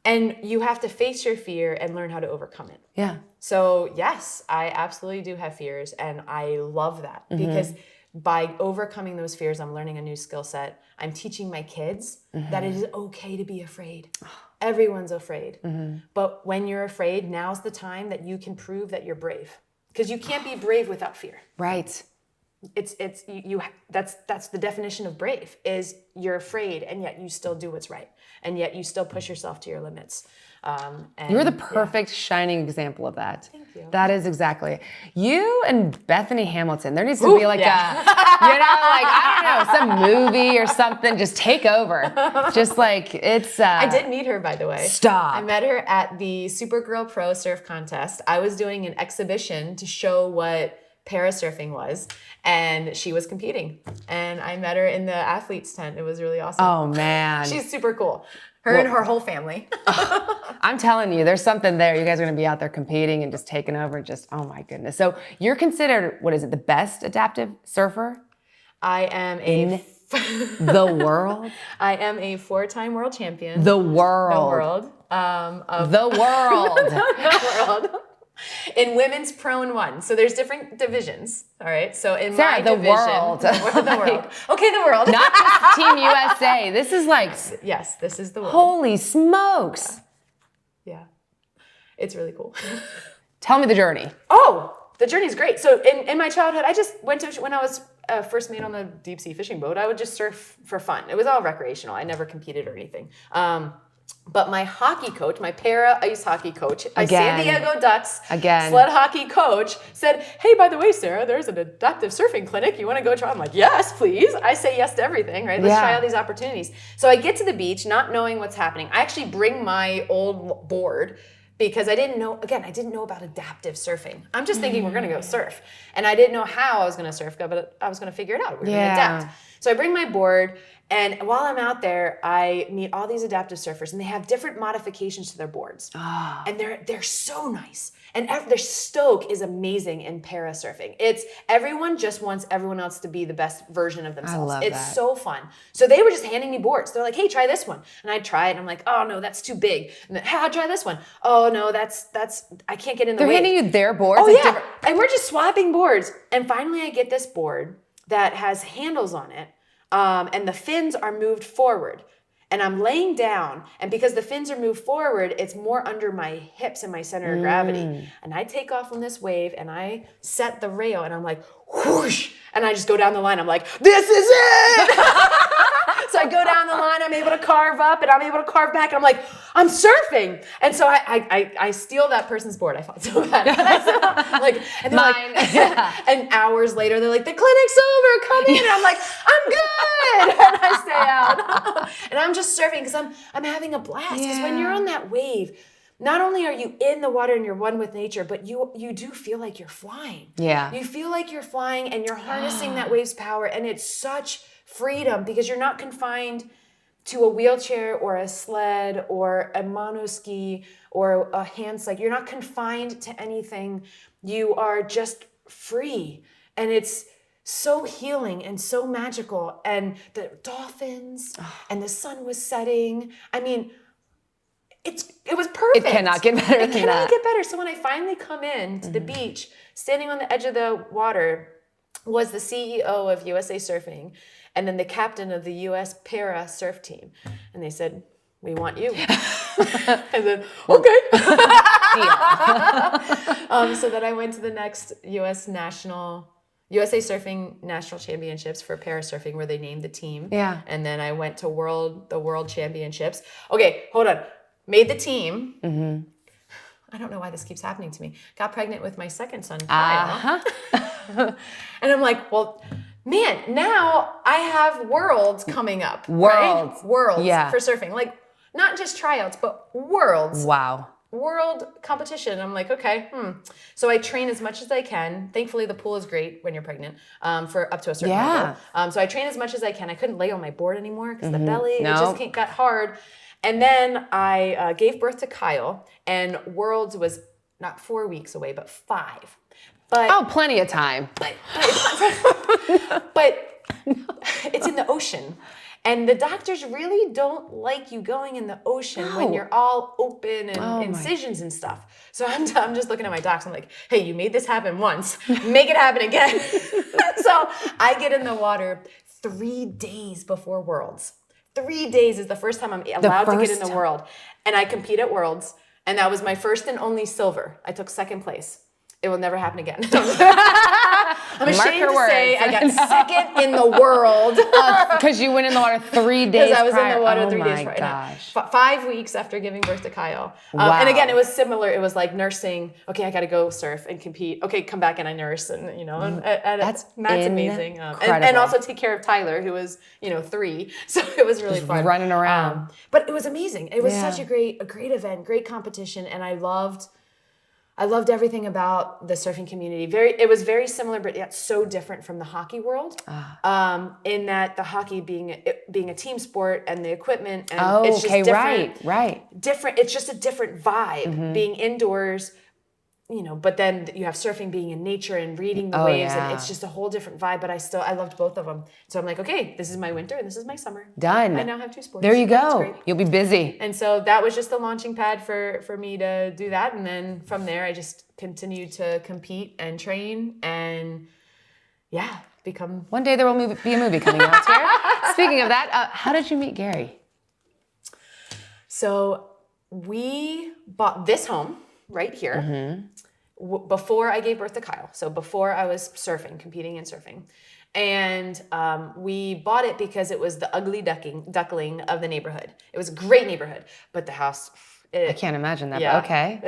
And you have to face your fear and learn how to overcome it. Yeah. So yes, I absolutely do have fears, and I love that because by overcoming those fears, I'm learning a new skill set. I'm teaching my kids that it is okay to be afraid. Everyone's afraid. But when you're afraid, now's the time that you can prove that you're brave, because you can't be brave without fear. Right. That's the definition of brave, is you're afraid and yet you still do what's right, and yet you still push yourself to your limits. And you're the perfect shining example of that. Thank you. That is exactly you and Bethany Hamilton. There needs to be like I don't know, some movie or something. Just take over. Just like it's. I did meet her, by the way. Stop. I met her at the Supergirl Pro Surf Contest. I was doing an exhibition to show what parasurfing was, and she was competing, and I met her in the athletes tent. It was really awesome. Oh man, she's super cool. And her whole family. I'm telling you, there's something there. You guys are going to be out there competing and just taking over. Just oh my goodness. So you're considered, what is it, the best adaptive surfer? I am in the world. I am a 4-time world champion. The world. The world. In women's pro and 1. So there's different divisions. All right. So in Sarah, my division, the world. Okay, the world. Not just Team USA. This is like, yes, this is the world. Holy smokes. Yeah. It's really cool. Tell me the journey. Oh, the journey's great. So in my childhood, I just went to, when I was first made on the deep sea fishing boat, I would just surf for fun. It was all recreational. I never competed or anything. But my hockey coach, my para ice hockey coach, San Diego Ducks sled hockey coach said, hey, by the way, Sarah, there's an adaptive surfing clinic. You want to go try? I'm like, yes, please. I say yes to everything, right? Let's try all these opportunities. So I get to the beach not knowing what's happening. I actually bring my old board because I didn't know about adaptive surfing. I'm just thinking we're going to go surf. And I didn't know how I was going to surf, but I was going to figure it out. We're going to adapt. So I bring my board, and while I'm out there, I meet all these adaptive surfers, and they have different modifications to their boards. And they're so nice. And their stoke is amazing in para surfing. It's everyone just wants everyone else to be the best version of themselves. It's so fun. So they were just handing me boards. They're like, hey, try this one. And I'd try it, and I'm like, oh no, that's too big. And then, hey, I'll try this one. Oh no, that's I can't get in the way. They're handing you their boards? Oh yeah, and we're just swapping boards. And finally I get this board that has handles on it, and the fins are moved forward. And I'm laying down, and because the fins are moved forward, it's more under my hips and my center of gravity. And I take off on this wave, and I set the rail, and I'm like, whoosh, And I just go down the line. I'm like, this is it. So I go down the line, I'm able to carve up and I'm able to carve back. And I'm like, I'm surfing. And so I steal that person's board. I felt so bad. And they're Mine. like, and hours later, they're like, the clinic's over, come in. And I'm like, I'm good. And I stay out. And I'm just surfing because I'm having a blast. Because when you're on that wave, not only are you in the water and you're one with nature, but you do feel like you're flying. Yeah. You feel like you're flying and you're harnessing that wave's power. And it's such freedom because you're not confined to a wheelchair or a sled or a monoski or a hand slide. You're not confined to anything. You are just free. And it's so healing and so magical. And the dolphins and the sun was setting. I mean, it was perfect. It cannot get better than that. It cannot get better. So when I finally come in to the beach, standing on the edge of the water was the CEO of USA Surfing and then the captain of the US para surf team. And they said, we want you. I said, okay. So then I went to the next USA Surfing National Championships for para surfing where they named the team. Yeah. And then I went to the World Championships. Okay, hold on. Made the team. Mm-hmm. I don't know why this keeps happening to me. Got pregnant with my second son, Kyle. And I'm like, well, man, now I have worlds coming up. Worlds. Right? Worlds Yeah. for surfing. Like, not just tryouts, but worlds. Wow. World competition. I'm like, okay, So I train as much as I can. Thankfully, the pool is great when you're pregnant for up to a certain level. So I train as much as I can. I couldn't lay on my board anymore because the belly, it just got hard. And then I gave birth to Kyle, and Worlds was not 4 weeks away, but 5. But Plenty of time. but it's in the ocean. And the doctors really don't like you going in the ocean when you're all open and incisions and stuff. So I'm just looking at my docs. I'm like, hey, you made this happen once. Make it happen again. So I get in the water 3 days before Worlds. 3 days is the first time I'm allowed to get in the world. And I compete at Worlds. And that was my first and only silver. I took second place. It will never happen again. I'm ashamed to say I got second in the world. Because you went in the water 3 days Because I was prior. in the water 3 days prior. prior. Gosh. 5 weeks after giving birth to Kyle. Wow. And again, it was similar. It was like nursing. Okay, I got to go surf and compete. Okay, come back and I nurse. And, and That's amazing. Incredible. And also take care of Tyler, who was, 3. So it was really fun. Running around. But it was amazing. It was such a great event, great competition. And I loved everything about the surfing community. It was very similar, but yet so different from the hockey world. In that the hockey being a team sport and the equipment, and it's just different. Right. Different. It's just a different vibe being indoors. But then you have surfing being in nature and reading the waves, and it's just a whole different vibe. But I loved both of them. So I'm like, okay, this is my winter and this is my summer. Done. I now have 2 sports. There you That's go. great. You'll be busy. And so that was just the launching pad for me to do that. And then from there, I just continued to compete and train and become. One day there will be a movie coming out here. Speaking of that, how did you meet Gary? So we bought this home right here before I gave birth to Kyle. So before I was competing in surfing. And we bought it because it was the ugly duckling of the neighborhood. It was a great neighborhood, but the house... I can't imagine that, but okay.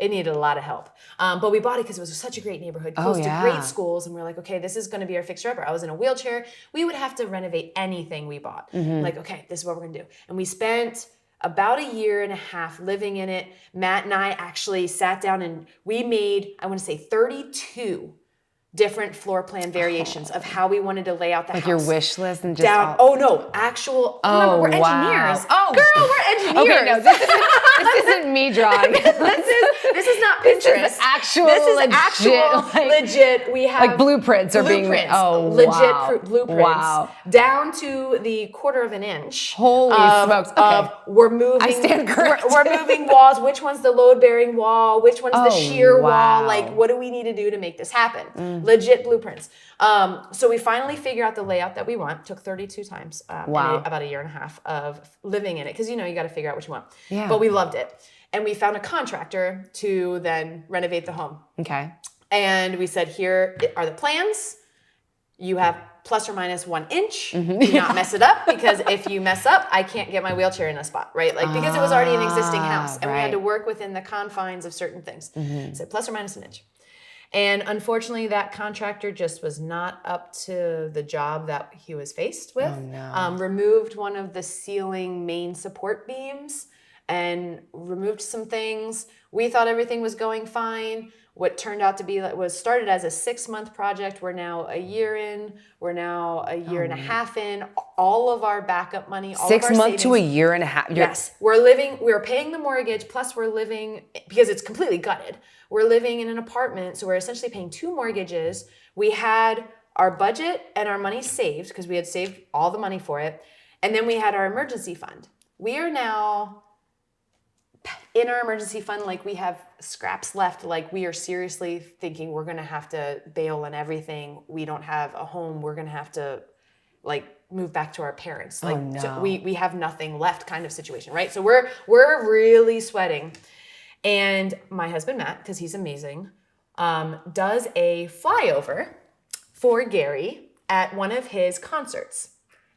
It needed a lot of help. But we bought it because it was such a great neighborhood, close to great schools. And we're like, okay, this is going to be our fixer-upper. I was in a wheelchair. We would have to renovate anything we bought. Like, okay, this is what we're going to do. And we spent about a year and a half living in it. Matt and I actually sat down and we made, I want to say 32 different floor plan variations of how we wanted to lay out the house. Like your wish list and just down. Remember, we're engineers. Oh, girl, we're engineers. Okay, no, this isn't me drawing. This is not Pinterest. This is actual, legit. We have like blueprints are being made. Oh, legit wow. blueprints. Wow. Down to the 1/4 of an inch. Holy smokes. Okay. We're moving. I stand corrected. We're moving walls. Which one's the load bearing wall? Which one's the shear wall? Like, what do we need to do to make this happen? Legit blueprints. So we finally figure out the layout that we want. Took 32 times. About a year and a half of living in it. Because, you got to figure out what you want. Yeah. But we loved it. And we found a contractor to then renovate the home. Okay. And we said, here are the plans. You have plus or minus 1 inch. Do not mess it up, because if you mess up, I can't get my wheelchair in a spot, right? Like, because it was already an existing house, and we had to work within the confines of certain things. So plus or minus an inch. And unfortunately, that contractor just was not up to the job that he was faced with. Oh, no. Removed one of the ceiling main support beams and removed some things. We thought everything was going fine. What turned out to be, was started as a 6-month project. We're now a year in. We're now a year and a half in. All of our backup money, all of our 6 months savings, to a year and a half. Yes, we're paying the mortgage, plus we're living, because it's completely gutted, we're living in an apartment, so we're essentially paying 2 mortgages. We had our budget and our money saved, because we had saved all the money for it, and then we had our emergency fund. We are now in our emergency fund, like we have scraps left, like we are seriously thinking we're gonna have to bail on everything. We don't have a home, we're gonna have to like move back to our parents. Like, no. so we have nothing left kind of situation, right? So we're really sweating. And my husband, Matt, because he's amazing, does a flyover for Gary at one of his concerts,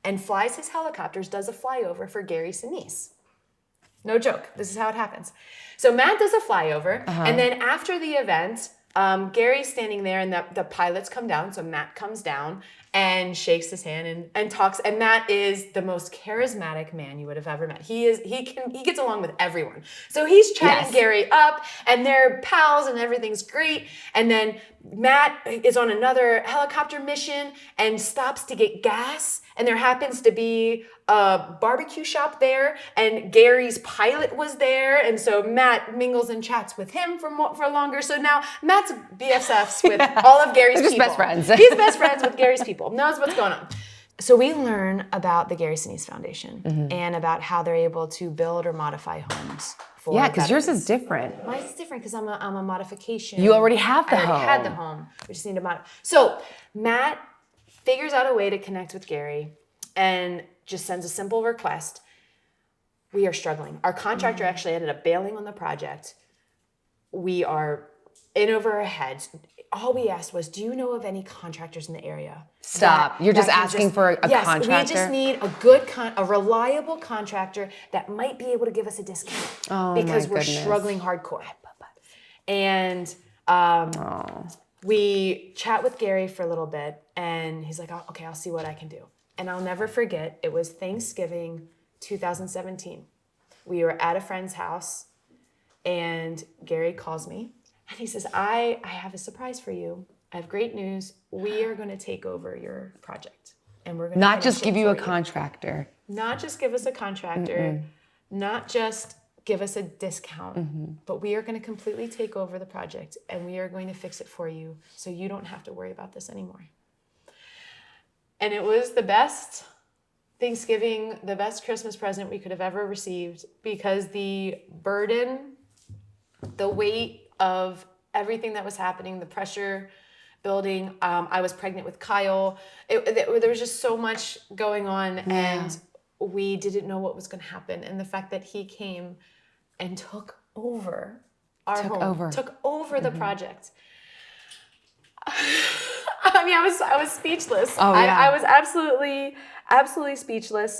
and flies his helicopters, does a flyover for Gary Sinise. No joke. This is how it happens. So Matt does a flyover, and then after the event, Gary's standing there, and the pilots come down. So Matt comes down and shakes his hand and talks. And Matt is the most charismatic man you would have ever met. He gets along with everyone. So he's chatting Gary up, and they're pals, and everything's great. And then Matt is on another helicopter mission and stops to get gas. And there happens to be a barbecue shop there, and Gary's pilot was there. And so Matt mingles and chats with him for longer. So now Matt's BFFs with all of Gary's They're just people. best friends. He's best friends with Gary's people, knows what's going on. So we learn about the Gary Sinise Foundation and about how they're able to build or modify homes. Yeah, because yours is different. Mine's different because I'm a modification. You already have the I already home. had the home. We just need to modify. So Matt figures out a way to connect with Gary and just sends a simple request. We are struggling. Our contractor actually ended up bailing on the project. We are in over our heads. All we asked was, do you know of any contractors in the area? Stop. You're just asking for a contractor? Yes, we just need a good, a reliable contractor that might be able to give us a discount because we're struggling hardcore. And we chat with Gary for a little bit, and he's like, oh, okay, I'll see what I can do. And I'll never forget, it was Thanksgiving 2017. We were at a friend's house, and Gary calls me, and he says, I have a surprise for you. I have great news. We are going to take over your project. And we're going to not just give you a contractor. Not just give us a contractor. Not just give us a discount. But we are going to completely take over the project, and we are going to fix it for you so you don't have to worry about this anymore. And it was the best Thanksgiving, the best Christmas present we could have ever received, because the burden, the weight of everything that was happening, the pressure building. I was pregnant with Kyle. There was just so much going on, and we didn't know what was going to happen. And the fact that he came and took over our home, took over the project. I mean, I was speechless. I was absolutely speechless.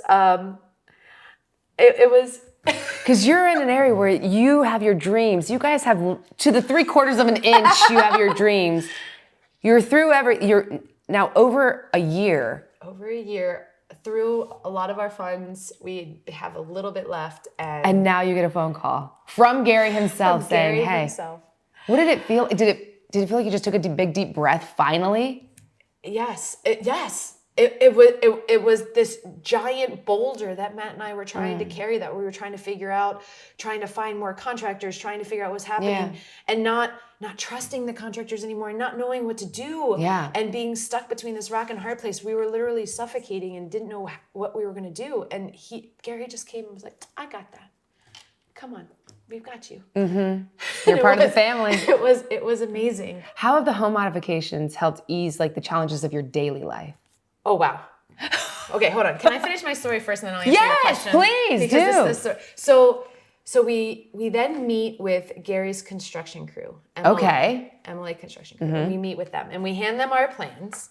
It was. Because you're in an area where you have your dreams. You guys have to the 3/4 of an inch. You have your dreams. You're through you're now over a year. Over a year, through a lot of our funds. We have a little bit left, and now you get a phone call from Gary himself saying, "Hey, what did it feel? Did it feel like you just took a big deep breath finally?" Yes. It was this giant boulder that Matt and I were trying to carry, that we were trying to figure out, trying to find more contractors, trying to figure out what's happening, and not trusting the contractors anymore, and not knowing what to do, and being stuck between this rock and hard place. We were literally suffocating and didn't know what we were going to do. And Gary just came and was like, "I got that. Come on. We've got you." You're part of the family. It was amazing. How have the home modifications helped ease the challenges of your daily life? Oh, wow. Okay, hold on. Can I finish my story first, and then I'll answer your question? Yes, please do. So we then meet with Gary's construction crew. Emily Construction Crew. We meet with them, and we hand them our plans,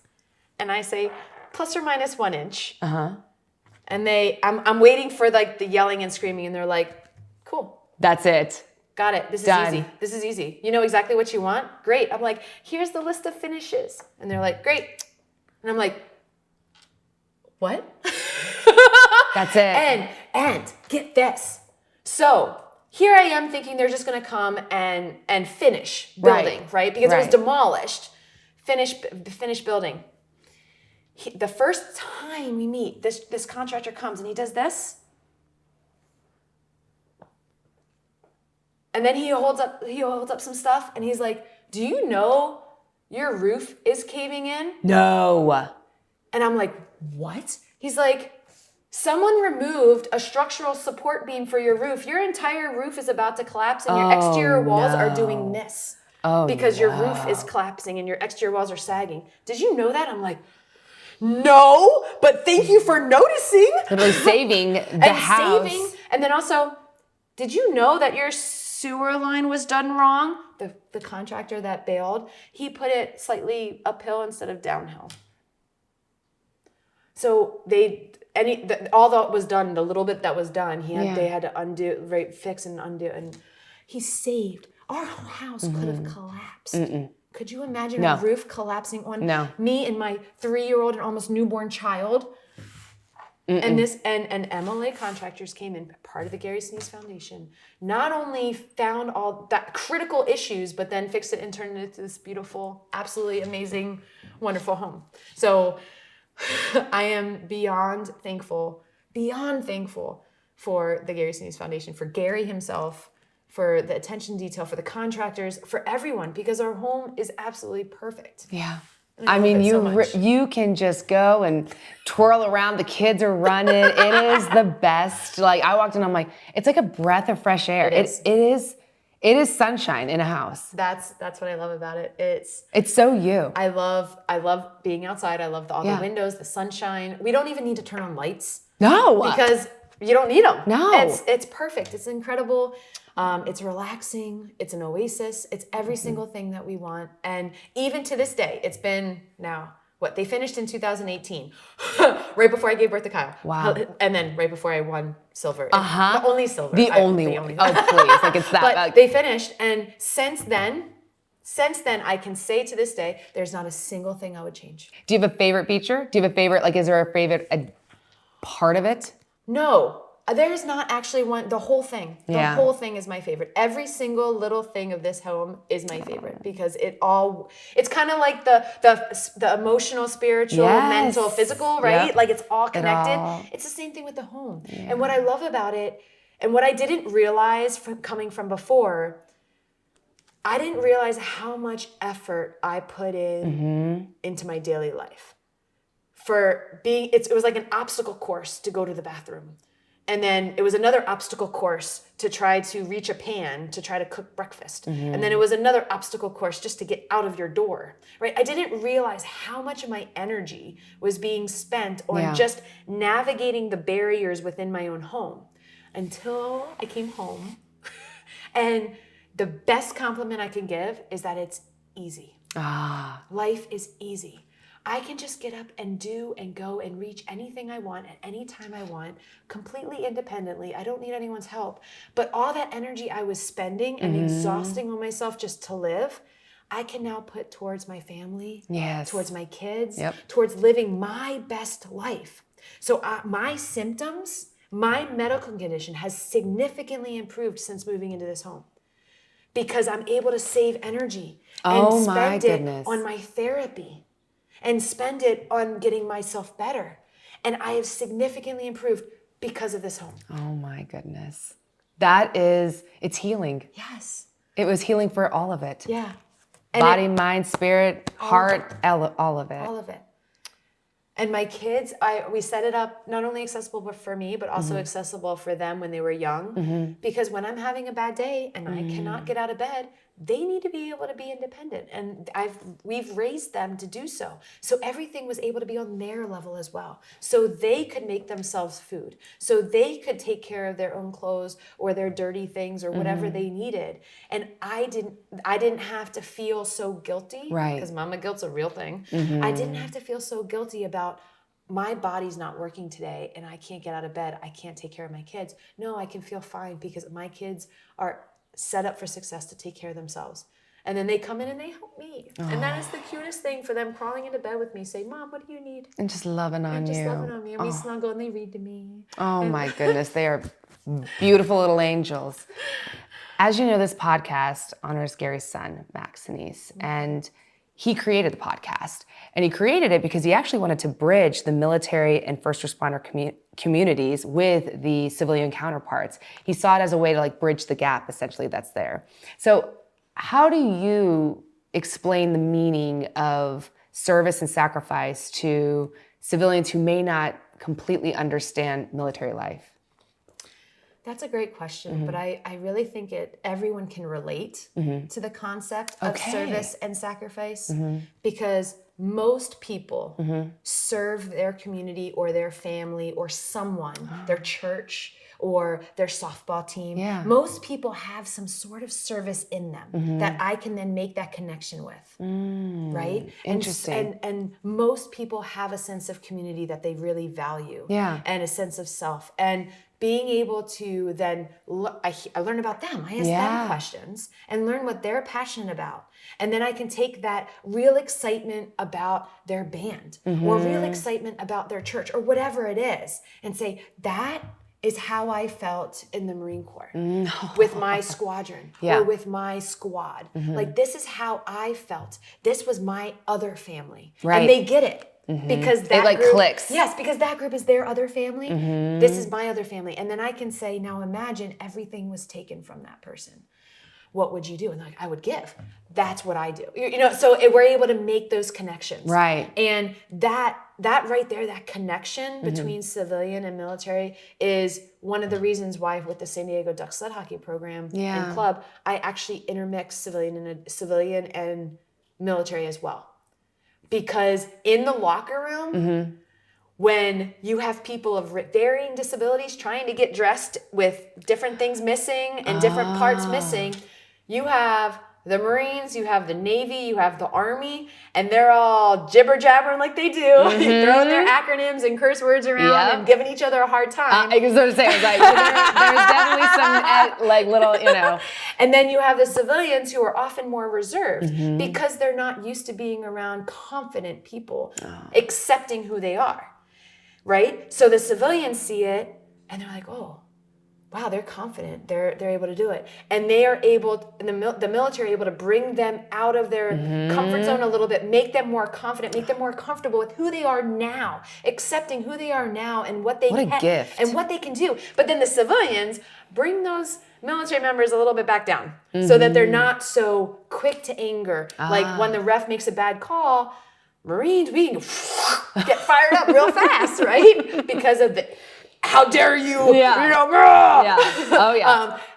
and I say plus or minus 1 inch. And I'm waiting for like the yelling and screaming, and they're like, cool. That's it. Got it. This Done. is easy. This is easy. You know exactly what you want? Great. I'm like, here's the list of finishes. And they're like, great. And I'm like, what? That's it. And get this. So here I am thinking they're just going to come and finish building, right? Because it was demolished. Finish building. The first time we meet, this contractor comes and he does this. And then he holds up some stuff and he's like, do you know your roof is caving in? No. And I'm like, what? He's like, someone removed a structural support beam for your roof. Your entire roof is about to collapse and your exterior walls are doing this. Because your roof is collapsing and your exterior walls are sagging. Did you know that? I'm like, no, but thank you for noticing. Literally saving the house. And then also, did you know that your sewer line was done wrong? The contractor that bailed, he put it slightly uphill instead of downhill. So all that was done, the little bit that was done, they had to undo, fix and undo, and he saved. Our whole house could have collapsed. Could you imagine a roof collapsing on me and my 3-year-old and almost newborn child? And MLA contractors came in, part of the Gary Sinise Foundation, not only found all that critical issues, but then fixed it and turned it into this beautiful, absolutely amazing, wonderful home. So I am beyond thankful for the Gary Sinise Foundation, for Gary himself, for the attention to detail, for the contractors, for everyone, because our home is absolutely perfect. Yeah. I mean, you can just go and twirl around. The kids are running. It is the best. Like, I walked in, I'm like, it's like a breath of fresh air. It is sunshine in a house. That's what I love about it. It's so you. I love being outside. I love all the windows, the sunshine. We don't even need to turn on lights. No. Because you don't need them. No. It's perfect. It's incredible. It's relaxing. It's an oasis. It's every single thing that we want. And even to this day, it's been now, they finished in 2018, right before I gave birth to Kyle. Wow. And then right before I won silver. The only silver. The only one. Oh, please. Like, it's that. But they finished. And since then, I can say to this day, there's not a single thing I would change. Do you have a favorite feature? Do you have a favorite, is there a favorite part of it? No. There's not actually one. The whole thing. The whole thing is my favorite. Every single little thing of this home is my favorite because it's kind of like the emotional, spiritual, mental, physical, right? Yep. Like it's all connected. It's the same thing with the home. Yeah. And what I love about it, and what I didn't realize coming from before, I didn't realize how much effort I put into my daily life. It was like an obstacle course to go to the bathroom. And then it was another obstacle course to try to reach a pan to try to cook breakfast. And then it was another obstacle course just to get out of your door, right? I didn't realize how much of my energy was being spent on just navigating the barriers within my own home until I came home. And the best compliment I can give is that it's easy. Life is easy. I can just get up and do and go and reach anything I want at any time I want, completely independently. I don't need anyone's help. But all that energy I was spending and exhausting on myself just to live, I can now put towards my family, towards my kids, towards living my best life. So my symptoms, my medical condition has significantly improved since moving into this home because I'm able to save energy and spend it on my therapy. And spend it on getting myself better. And I have significantly improved because of this home. Oh my goodness. It's healing. Yes. It was healing for all of it. Yeah. Body, mind, spirit, heart, all of it. All of it. And my kids, we set it up not only accessible for me, but also accessible for them when they were young. Because when I'm having a bad day and I cannot get out of bed, they need to be able to be independent. And we've raised them to do so. So everything was able to be on their level as well. So they could make themselves food. So they could take care of their own clothes or their dirty things or whatever they needed. And I didn't have to feel so guilty. Right. Because mama guilt's a real thing. I didn't have to feel so guilty about my body's not working today and I can't get out of bed. I can't take care of my kids. No, I can feel fine because my kids are set up for success to take care of themselves. And then they come in and they help me. And that is the cutest thing, for them crawling into bed with me, saying, Mom, what do you need? And just loving on And you. just loving on me. And we snuggle and they read to me. Oh my goodness, they are beautiful little angels. As you know, this podcast honors Gary's son, Max Sinise, and he created the podcast. And he created it because he actually wanted to bridge the military and first responder communities with the civilian counterparts. He saw it as a way to like bridge the gap, essentially, that's there. So how do you explain the meaning of service and sacrifice to civilians who may not completely understand military life? That's a great question, but I really think everyone can relate to the concept of service and sacrifice, because most people serve their community or their family or someone, their church or their softball team. Yeah. Most people have some sort of service in them that I can then make that connection with, right? Interesting. And most people have a sense of community that they really value, Yeah. and a sense of self. And being able to then, I learn about them. I ask them questions and learn what they're passionate about. And then I can take that real excitement about their band or real excitement about their church or whatever it is and say, that is how I felt in the Marine Corps with my squadron or with my squad. Like, this is how I felt. This was my other family. Right. And they get it. Because that it like group, clicks. Yes, because that group is their other family. This is my other family. And then I can say, now imagine everything was taken from that person. What would you do? And like, I would give. That's what I do. You know, so we're able to make those connections. Right. And that right there, that connection between civilian and military is one of the reasons why with the San Diego Duck Sled Hockey program and club, I actually intermix civilian and military as well. Because in the locker room, when you have people of varying disabilities trying to get dressed with different things missing and different parts missing, you have the Marines, you have the Navy, you have the Army, and they're all jibber-jabbering like they do, throwing their acronyms and curse words around and giving each other a hard time. I was going to say, I was like, there's definitely some like little, you know. And then you have the civilians who are often more reserved because they're not used to being around confident people, accepting who they are, right? So the civilians see it and they're like, oh, wow, they're confident. They're able to do it. And they are able, and the military are able to bring them out of their comfort zone a little bit, make them more confident, make them more comfortable with who they are now, accepting who they are now and what they gift. and what they can do. But then the civilians bring those military members a little bit back down so that they're not so quick to anger. Like when the ref makes a bad call, Marines, we can get fired up real fast, right? Because of the, how dare you, you know,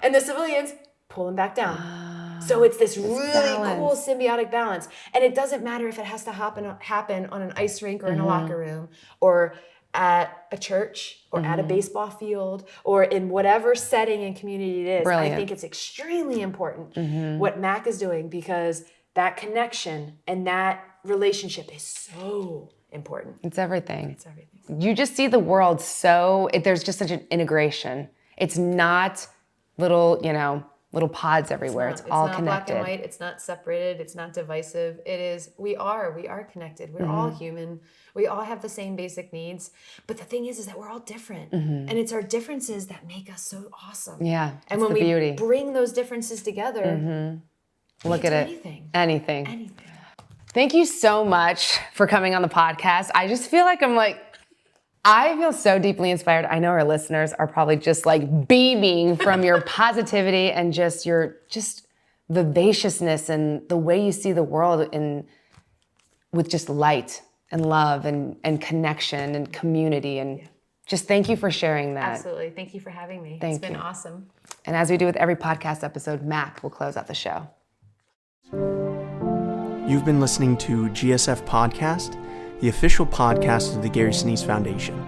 and the civilians pull them back down. So it's this really cool symbiotic balance. And it doesn't matter if it has to happen on an ice rink or in a locker room or at a church or at a baseball field or in whatever setting and community it is. Brilliant. I think it's extremely important what Mac is doing, because that connection and that relationship is so important. It's everything. It's everything. You just see the world there's just such an integration. It's not little, you know, little pods everywhere. It's all not connected. Black and white. It's not separated. It's not divisive. It is, we are connected. We're all human. We all have the same basic needs. But the thing is that we're all different. And it's our differences that make us so awesome. Yeah. And when the we beauty. bring those differences together, Look at it. Anything. Thank you so much for coming on the podcast. I just feel like I feel so deeply inspired. I know our listeners are probably just like beaming from your positivity and just your vivaciousness and the way you see the world with just light and love and connection and community. And just thank you for sharing that. Absolutely. Thank you for having me. It's been awesome. And as we do with every podcast episode, Mac will close out the show. You've been listening to GSF Podcast, the official podcast of the Gary Sinise Foundation.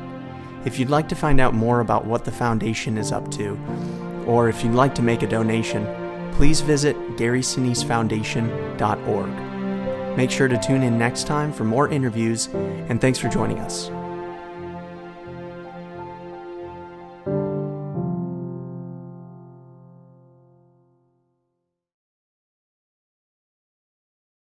If you'd like to find out more about what the foundation is up to, or if you'd like to make a donation, please visit GarySiniseFoundation.org. Make sure to tune in next time for more interviews, and thanks for joining us.